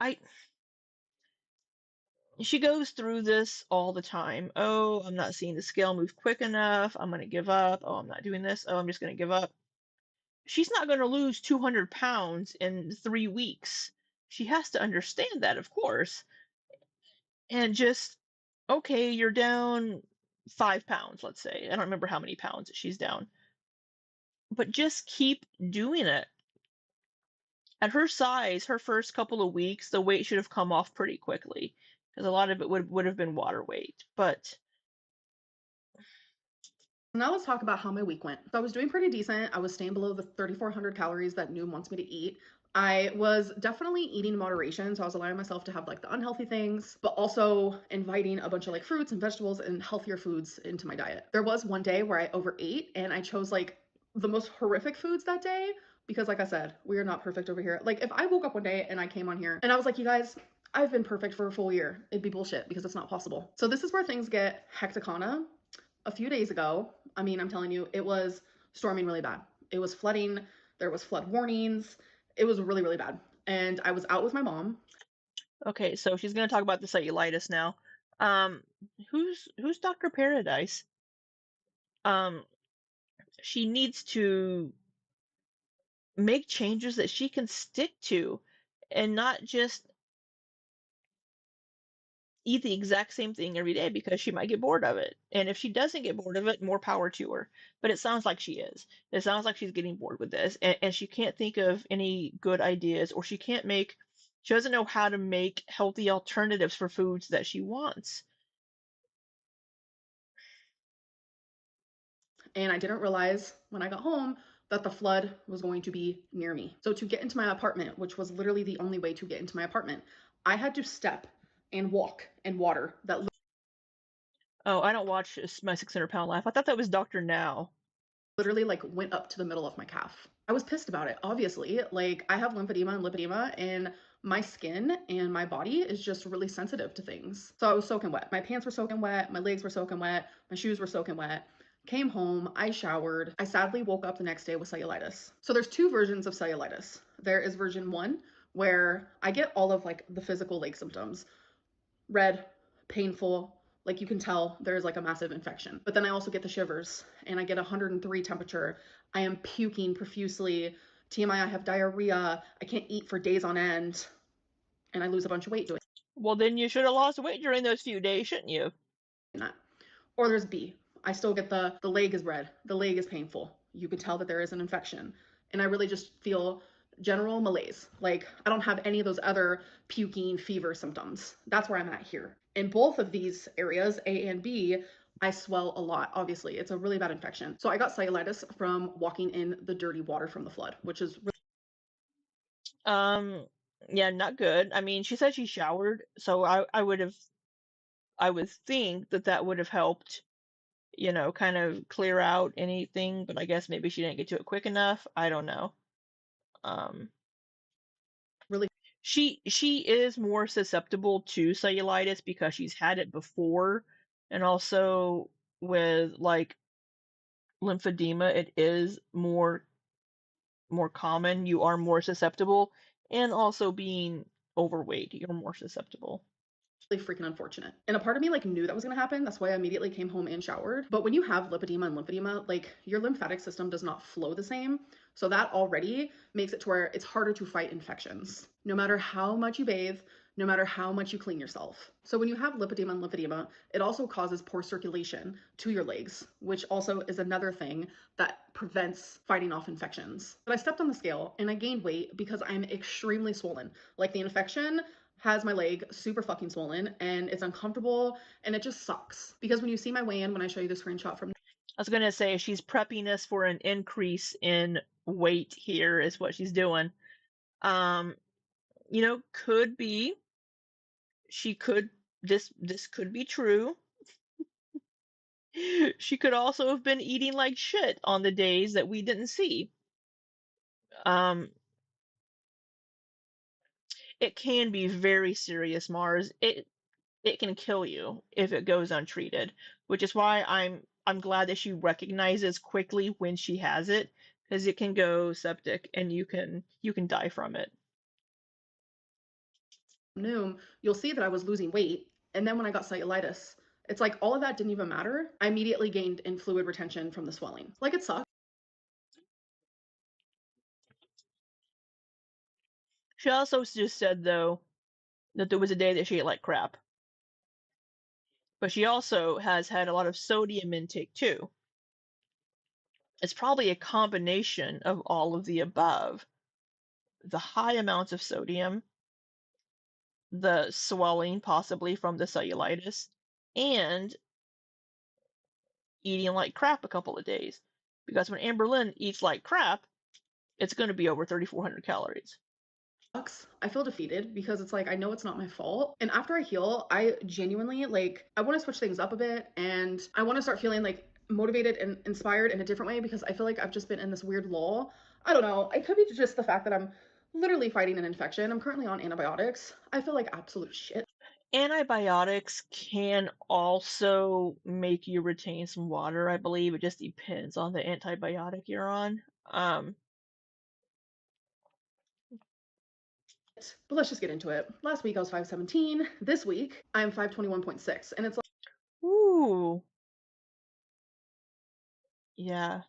she goes through this all the time. Oh, I'm not seeing the scale move quick enough. I'm going to give up. Oh, I'm not doing this. Oh, I'm just going to give up. She's not going to lose 200 pounds in 3 weeks. She has to understand that, of course. And just, okay, you're down 5 pounds, let's say. I don't remember how many pounds she's down. But just keep doing it. At her size, her first couple of weeks, the weight should have come off pretty quickly because a lot of it would have been water weight. But now let's talk about how my week went. So I was doing pretty decent. I was staying below the 3,400 calories that Noom wants me to eat. I was definitely eating in moderation, so I was allowing myself to have like the unhealthy things, but also inviting a bunch of like fruits and vegetables and healthier foods into my diet. There was one day where I overate and I chose like the most horrific foods that day because, like I said, we are not perfect over here. Like if I woke up one day and I came on here and I was like, you guys, I've been perfect for a full year, it'd be bullshit because it's not possible. So this is where things get hecticana. A few days ago, I mean, I'm telling you, it was storming really bad. It was flooding. There was flood warnings. It was really, really bad. And I was out with my mom. okay, so she's going to talk about the cellulitis now. Um, who's Dr. Paradise? Um, she needs to make changes that she can stick to and not just eat the exact same thing every day because she might get bored of it. And if she doesn't get bored of it, more power to her. But it sounds like she is. It sounds like she's getting bored with this and she can't think of any good ideas or she doesn't know how to make healthy alternatives for foods that she wants. And I didn't realize when I got home that the flood was going to be near me. So to get into my apartment, which was literally the only way to get into my apartment, I had to step and walk in water that Oh, I don't watch My 600 Pound Life. I thought that was Dr. Now. literally like went up to the middle of my calf. I was pissed about it, obviously. Like I have lymphedema and lipedema, and my skin and my body is just really sensitive to things. So I was soaking wet. My pants were soaking wet, my legs were soaking wet, my shoes were soaking wet. Came home, I showered. I sadly woke up the next day with cellulitis. So there's two versions of cellulitis. There is version 1 where I get all of like the physical like symptoms. Red, painful, like you can tell there's like a massive infection. But then I also get the shivers and I get 103 temperature. I am puking profusely. TMI, I have diarrhea, I can't eat for days on end, and I lose a bunch of weight doing Well, then you should have lost weight during those few days, shouldn't you? that. Or there's B. I still get the leg is red, the leg is painful. You can tell that there is an infection. And I really just feel general malaise. Like I don't have any of those other puking fever symptoms. That's where I'm at here. In both of these areas, A and B, I swell a lot. Obviously, it's a really bad infection. So I got cellulitis from walking in the dirty water from the flood, which is really Um, yeah, not good. I mean, she said she showered, so I would think that that would have helped, kind of clear out anything, but I guess maybe she didn't get to it quick enough. I don't know. Um, really she is more susceptible to cellulitis because she's had it before, and also with like lymphedema, it is more common. You are more susceptible, and also being overweight, you're more susceptible. freaking unfortunate. And a part of me like knew that was gonna happen. That's why I immediately came home and showered. But when you have lipedema and lymphedema, like your lymphatic system does not flow the same. So that already makes it to where it's harder to fight infections. No matter how much you bathe, no matter how much you clean yourself. So when you have lipedema and lymphedema, it also causes poor circulation to your legs, which also is another thing that prevents fighting off infections. But I stepped on the scale and I gained weight because I'm extremely swollen. Like the infection has my leg super fucking swollen and it's uncomfortable and it just sucks. Because when you see my weigh-in, when I show you the screenshot from I was gonna say she's prepping us for an increase in weight here is what she's doing. Um, could be she could this could be true. She could also have been eating like shit on the days that we didn't see. Um, it can be very serious, Mars. It can kill you if it goes untreated, which is why I'm glad that she recognizes quickly when she has it, because it can go septic and you can die from it. Noom, you'll see that I was losing weight. And then when I got cellulitis, it's like all of that didn't even matter. I immediately gained in fluid retention from the swelling. Like it sucks. She also just said though that there was a day that she ate like crap, but she also has had a lot of sodium intake too. It's probably a combination of all of the above. The high amounts of sodium, the swelling possibly from the cellulitis, and eating like crap a couple of days. Because when Amberlynn eats like crap, it's going to be over 3,400 calories. I feel defeated because it's like I know it's not my fault. And after I heal, I genuinely like I want to switch things up a bit and I want to start feeling like motivated and inspired in a different way because I feel like I've just been in this weird lull. I don't know. It could be just the fact that I'm literally fighting an infection. I'm currently on antibiotics. I feel like absolute shit. Antibiotics can also make you retain some water, I believe. It just depends on the antibiotic you're on. But let's just get into it. Last week I was 517. This week I'm 521.6. And it's like Ooh, yeah.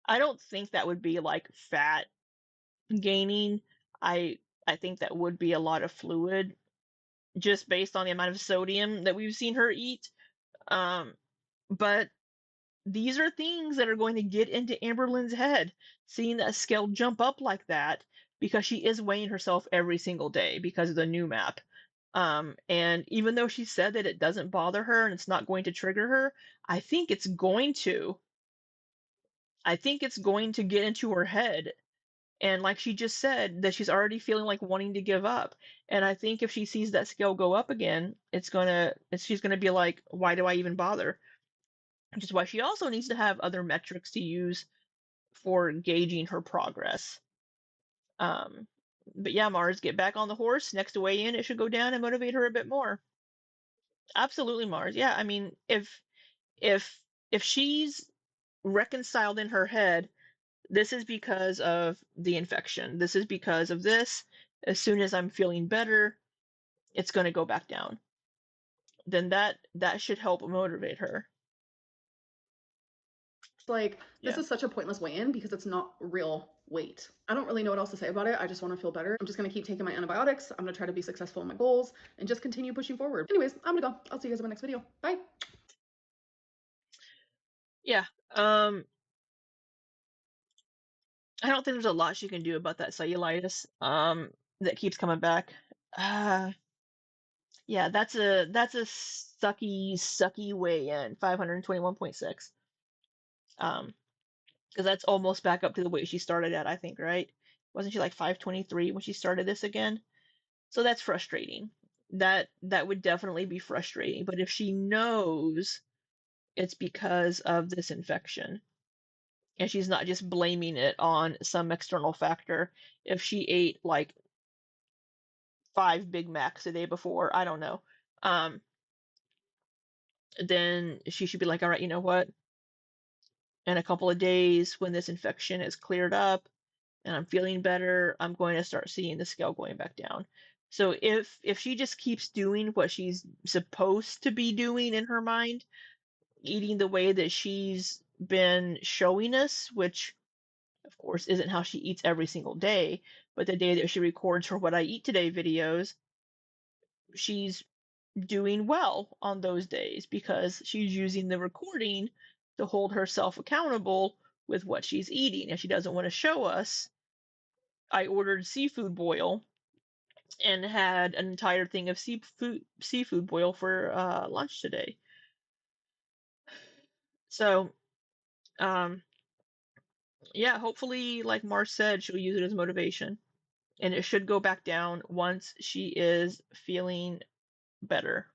I don't think that would be like fat gaining. I I think that would be a lot of fluid just based on the amount of sodium that we've seen her eat. Um, but these are things that are going to get into Amberlynn's head, seeing that scale jump up like that because she is weighing herself every single day because of the new map. And even though she said that it doesn't bother her and it's not going to trigger her, I think it's going to. I think it's going to get into her head. And like she just said, that she's already feeling like wanting to give up. And I think if she sees that scale go up again, she's gonna be like, why do I even bother? Which is why she also needs to have other metrics to use for gauging her progress. Um, but yeah, Mars, get back on the horse. Next weigh in, it should go down and motivate her a bit more. Absolutely, Mars. Yeah, I mean, if if she's reconciled in her head, this is because of the infection. This is because of this. As soon as I'm feeling better, it's going to go back down. Then that should help motivate her. Like, this Yeah. is such a pointless weigh-in because it's not real weight. I don't really know what else to say about it. I just want to feel better. I'm just going to keep taking my antibiotics. I'm going to try to be successful in my goals and just continue pushing forward. Anyways, I'm going to go. I'll see you guys in my next video. Bye. Yeah. I don't think there's a lot she can do about that cellulitis that keeps coming back. Uh yeah, that's a sucky weigh in, 521.6. Because that's almost back up to the weight she started at, I think, right? Wasn't she like 523 when she started this again? So that's frustrating. That would definitely be frustrating. But if she knows it's because of this infection, and she's not just blaming it on some external factor, if she ate like 5 Big Macs the day before, I don't know, um, then she should be like, all right, you know what? In a couple of days, when this infection is cleared up and I'm feeling better, I'm going to start seeing the scale going back down. So if she just keeps doing what she's supposed to be doing in her mind, eating the way that she's been showing us, which of course isn't how she eats every single day, but the day that she records her What I Eat Today videos, she's doing well on those days because she's using the recording to hold herself accountable with what she's eating. And she doesn't want to show us, I ordered seafood boil and had an entire thing of seafood boil for lunch today. So, um, yeah, hopefully, like Mars said, she'll use it as motivation, and it should go back down once she is feeling better.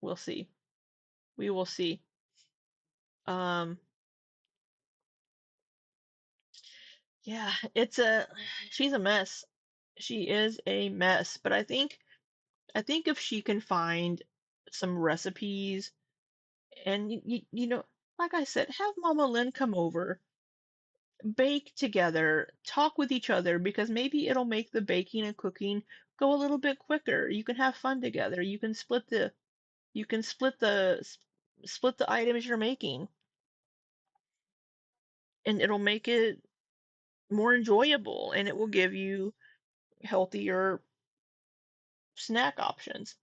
We'll see. We will see. Um, yeah, she's a mess. She is a mess, but I think if she can find some recipes and like I said, have Mama Lynn come over, bake together, talk with each other because maybe it'll make the baking and cooking go a little bit quicker. You can have fun together. You can split the items you're making, and it'll make it more enjoyable, and it will give you healthier snack options.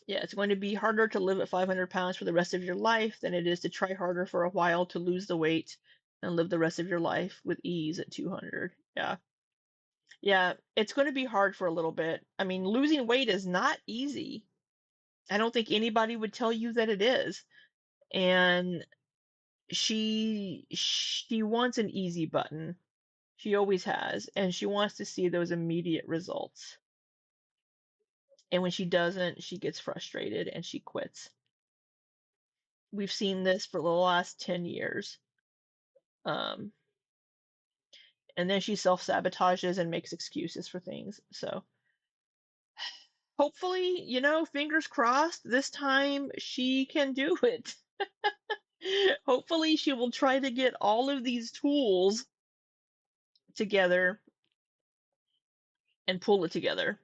Yeah, it's going to be harder to live at 500 pounds for the rest of your life than it is to try harder for a while to lose the weight and live the rest of your life with ease at 200. Yeah. Yeah, it's going to be hard for a little bit. I mean, losing weight is not easy. I don't think anybody would tell you that it is. And she wants an easy button. She always has, and she wants to see those immediate results. And when she doesn't, she gets frustrated and she quits. We've seen this for the last 10 years. Um, and then she self-sabotages and makes excuses for things. So hopefully, fingers crossed, this time she can do it. Hopefully, she will try to get all of these tools together and pull it together,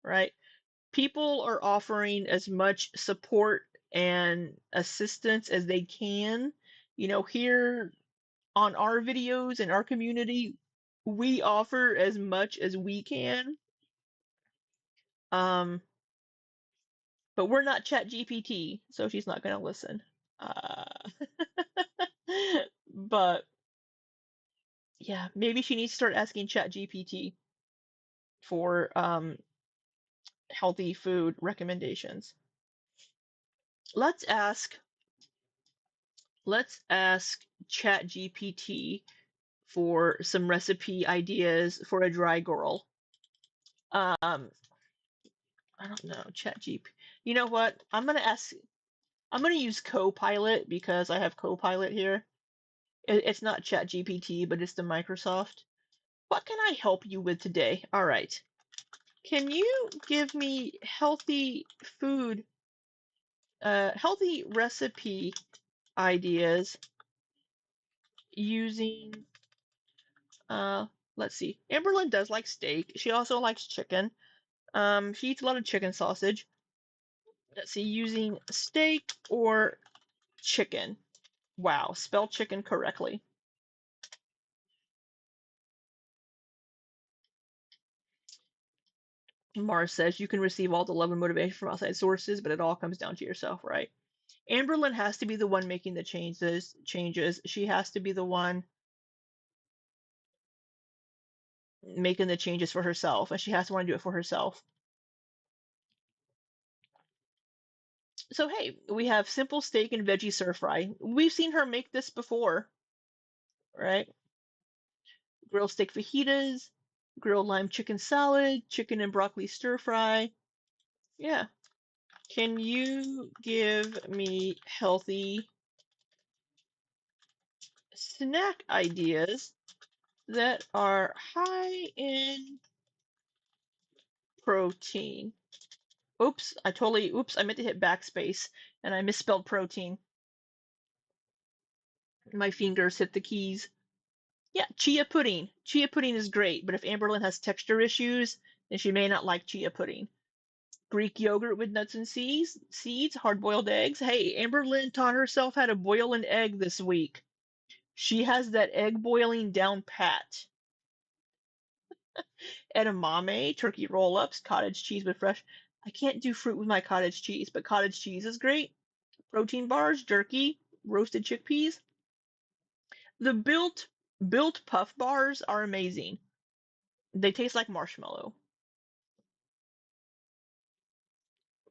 right? People are offering as much support and assistance as they can. Here on our videos in our community, we offer as much as we can. Um, but we're not Chat GPT, so she's not going to listen. Uh, but yeah, maybe she needs to start asking Chat GPT for healthy food recommendations. Let's ask let's ask Chat GPT for some recipe ideas for a dry girl. I don't know, Chat GPT. You know what? I'm gonna use Copilot because I have Copilot here. It's not Chat GPT, but it's the Microsoft. What can I help you with today? All right. Can you give me healthy recipe ideas using Let's see. Amberlynn does like steak. She also likes chicken. She eats a lot of chicken sausage. Let's see, using steak or chicken. Wow, spell chicken correctly. Mars says you can receive all the love and motivation from outside sources, but it all comes down to yourself, right? Amberlynn has to be the one making the changes. She has to be the one making the changes for herself, and she has to want to do it for herself. So hey, we have simple steak and veggie stir fry. We've seen her make this before, right? Grilled steak fajitas, grilled lime chicken salad, chicken and broccoli stir fry. Yeah. Can you give me healthy snack ideas that are high in protein? Oops, I meant to hit backspace and I misspelled protein. My fingers hit the keys. Yeah, chia pudding. Chia pudding is great, but if Amberlynn has texture issues, then she may not like chia pudding. Greek yogurt with nuts and seeds, hard-boiled eggs. Hey, Amberlynn taught herself how to boil an egg this week. She has that egg boiling down pat. Edamame, turkey roll-ups, cottage cheese with fresh. I can't do fruit with my cottage cheese, but cottage cheese is great. Protein bars, jerky, roasted chickpeas. The built puff bars are amazing. They taste like marshmallow.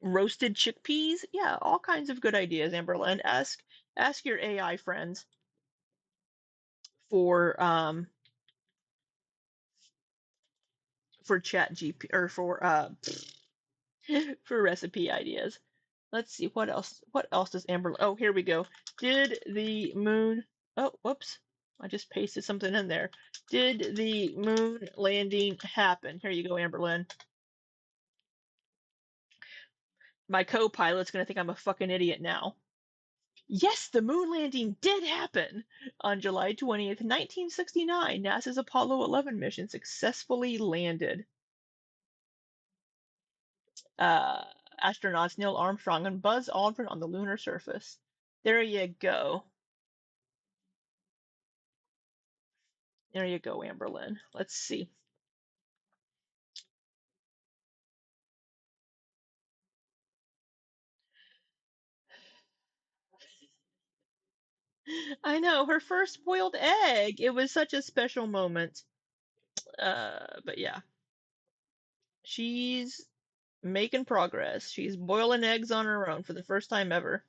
Roasted chickpeas, yeah, all kinds of good ideas, Amberlynn. Ask your AI friends for chat GP or for recipe ideas. Let's see what else does Amberlynn. Oh, here we go. Did the moon Oh, whoops. I just pasted something in there. Did the moon landing happen? Here you go, Amberlynn. My co-pilot's gonna think I'm a fucking idiot now. Yes, the moon landing did happen! On July 20th, 1969, NASA's Apollo 11 mission successfully landed. Uh, Astronauts Neil Armstrong and Buzz Aldrin on the lunar surface. There you go. There you go, Amberlynn. Let's see. I know, her first boiled egg. It was such a special moment. But yeah, she's making progress. She's boiling eggs on her own for the first time ever.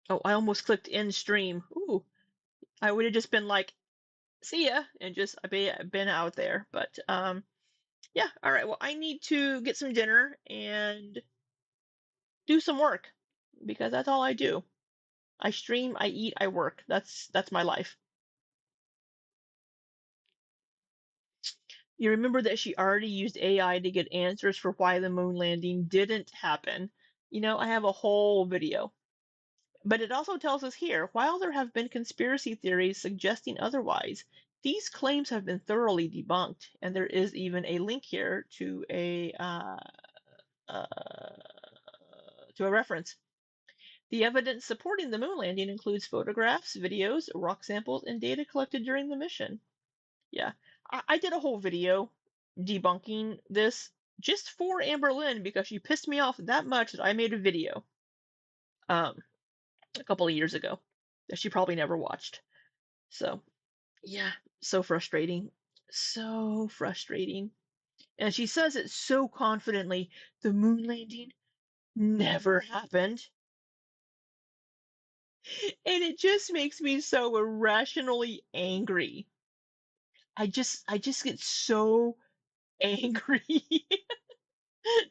Oh, I almost clicked end stream. Ooh, I would have just been like, see ya, and just been out there. But yeah, all right. Well, I need to get some dinner and do some work because that's all I do. I stream, I eat, I work. That's my life. You remember that she already used AI to get answers for why the moon landing didn't happen. I have a whole video. But it also tells us here, while there have been conspiracy theories suggesting otherwise, these claims have been thoroughly debunked, and there is even a link here uh, to a reference. The evidence supporting the moon landing includes photographs, videos, rock samples, and data collected during the mission. Yeah, I did a whole video debunking this just for Amberlynn because she pissed me off that much that I made a video um, a couple of years ago that she probably never watched. So, yeah, so frustrating. So frustrating. And she says it so confidently, the moon landing never happened. And it just makes me so irrationally angry. I just get so angry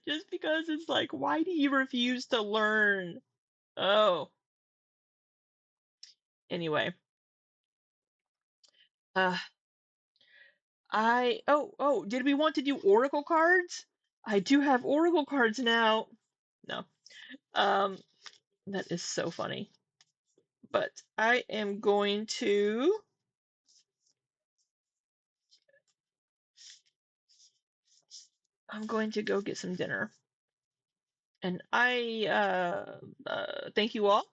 just because it's like, why do you refuse to learn? Oh, anyway. Uh did we want to do oracle cards? I do have oracle cards now. No. Um that is so funny. But I am going to go get some dinner. And I thank you all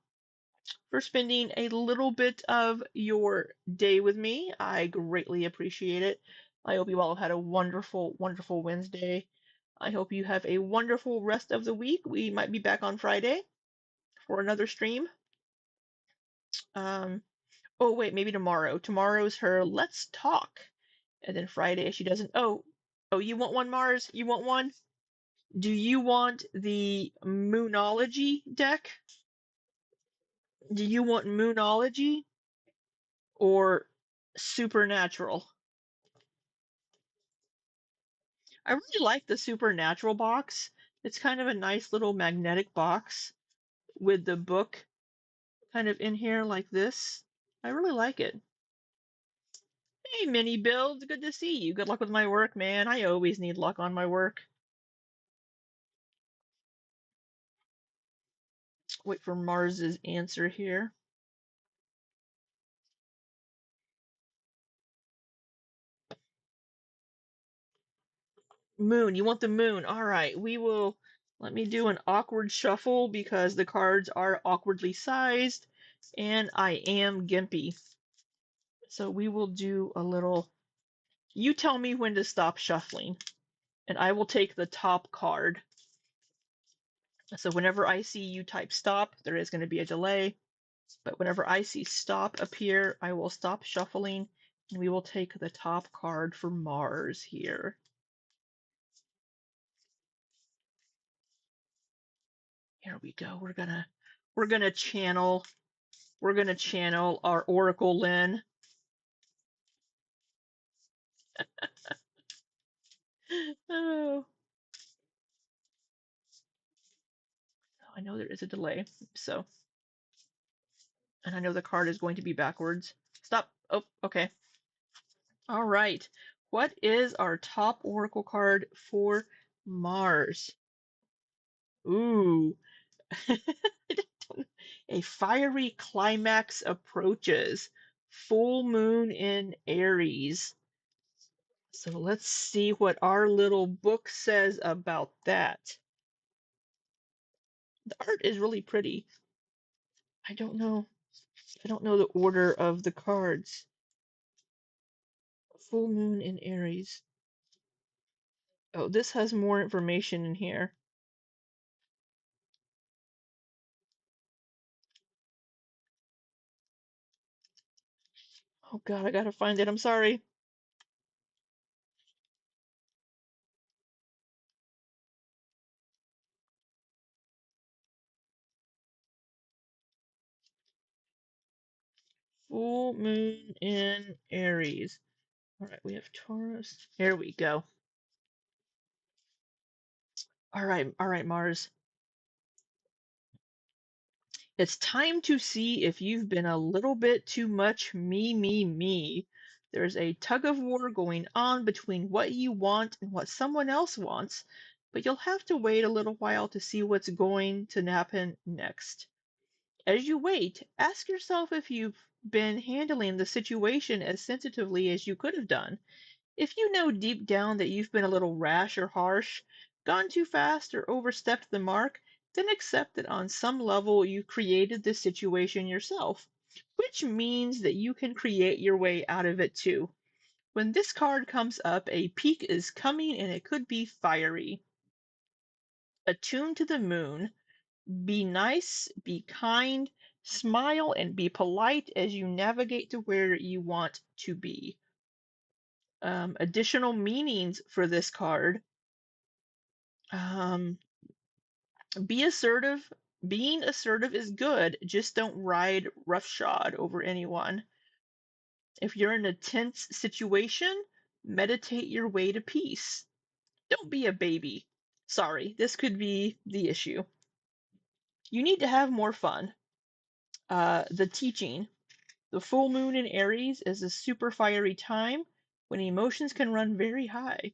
for spending a little bit of your day with me. I greatly appreciate it. I hope you all have had a wonderful, wonderful Wednesday. I hope you have a wonderful rest of the week. We might be back on Friday for another stream. Um, oh, wait, maybe tomorrow. Tomorrow's her Let's Talk. And then Friday, she doesn't. Oh, you want one, Mars? You want one? Do you want the Moonology deck? Do you want Moonology or Supernatural? I really like the Supernatural box. It's kind of a nice little magnetic box with the book kind of in here like this. I really like it. Hey, Mini Builds, good to see you. Good luck with my work, man. I always need luck on my work. Wait for Mars's answer here. Moon, you want the moon. All right, we will. Let me do an awkward shuffle because the cards are awkwardly sized and I am gimpy. So we will do a little. You tell me when to stop shuffling, and I will take the top card. So whenever I see you type stop, there is going to be a delay. But whenever I see stop appear, I will stop shuffling, and we will take the top card for Mars here. Here we go. We're gonna channel our Oracle Lynn. Oh, I know there is a delay. So, and I know the card is going to be backwards. Stop. Oh, okay. All right. What is our top Oracle card for Mars? Ooh. A fiery climax approaches. Full moon in Aries. So let's see what our little book says about that. The art is really pretty. I don't know. I don't know the order of the cards. Full moon in Aries. Oh, this has more information in here. Oh God, I gotta find it. I'm sorry. Full moon in Aries. All right, we have Taurus. Here we go. All right, Mars. It's time to see if you've been a little bit too much me, me, me. There's a tug of war going on between what you want and what someone else wants, but you'll have to wait a little while to see what's going to happen next. As you wait, ask yourself if you've been handling the situation as sensitively as you could have done. If you know deep down that you've been a little rash or harsh, gone too fast, or overstepped the mark, then accept that on some level you created this situation yourself, which means that you can create your way out of it too. When this card comes up, a peak is coming and it could be fiery. Attuned to the moon, be nice, be kind, smile, and be polite as you navigate to where you want to be. Additional meanings for this card. Um, be assertive. Being assertive is good, just don't ride roughshod over anyone. If you're in a tense situation, meditate your way to peace. Don't be a baby. Sorry, this could be the issue. You need to have more fun. The teaching. The full moon in Aries is a super fiery time when emotions can run very high.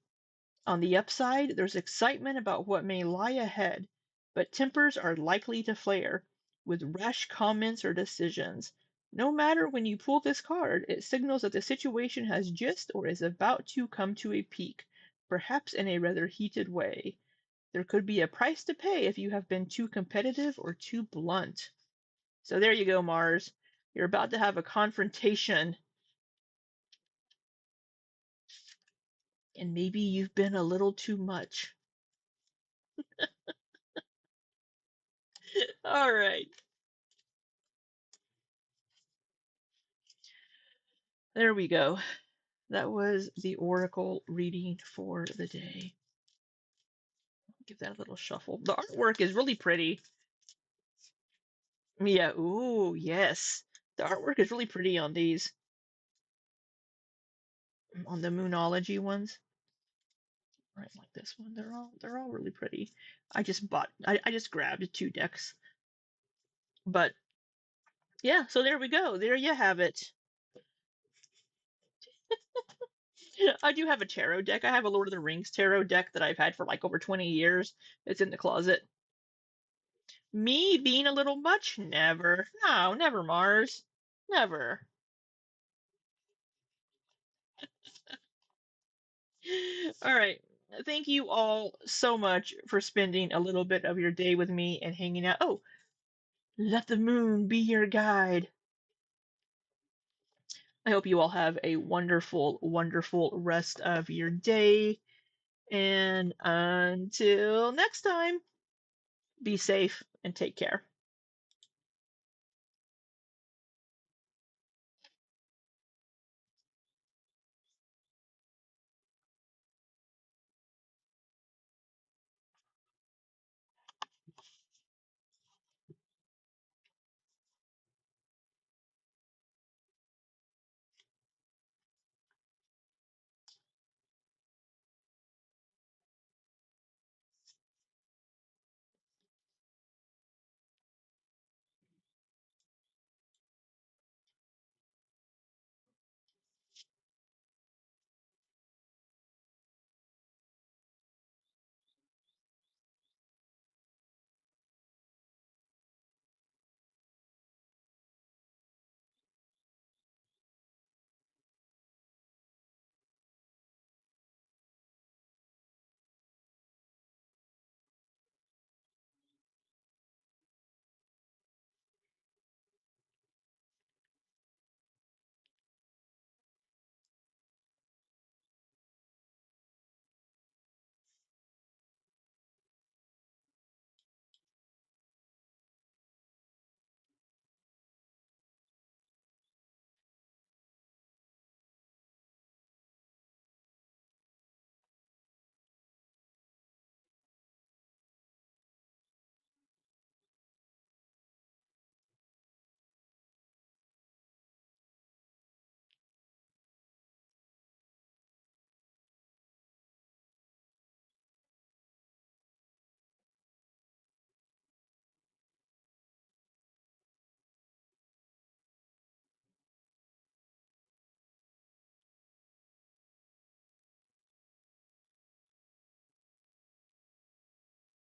On the upside, there's excitement about what may lie ahead, but tempers are likely to flare. with rash comments or decisions. No matter when you pull this card, it signals that the situation has just or is about to come to a peak, perhaps in a rather heated way. There could be a price to pay if you have been too competitive or too blunt. So there you go, Mars. You're about to have a confrontation, and maybe you've been a little too much. All right. There we go. That was the Oracle reading for the day. Give that a little shuffle. The artwork is really pretty. Yeah, ooh, yes. The artwork is really pretty on these, on the Moonology ones. Right, like this one. They're all really pretty. I just grabbed 2 decks. But yeah, so there we go. There you have it. I do have a tarot deck. I have a Lord of the Rings tarot deck that I've had for like over 20 years. It's in the closet. Me being a little much? Never. No, never, Mars. Never. All right. Thank you all so much for spending a little bit of your day with me and hanging out. Oh, let the moon be your guide. I hope you all have a wonderful, wonderful rest of your day. And until next time, be safe and take care.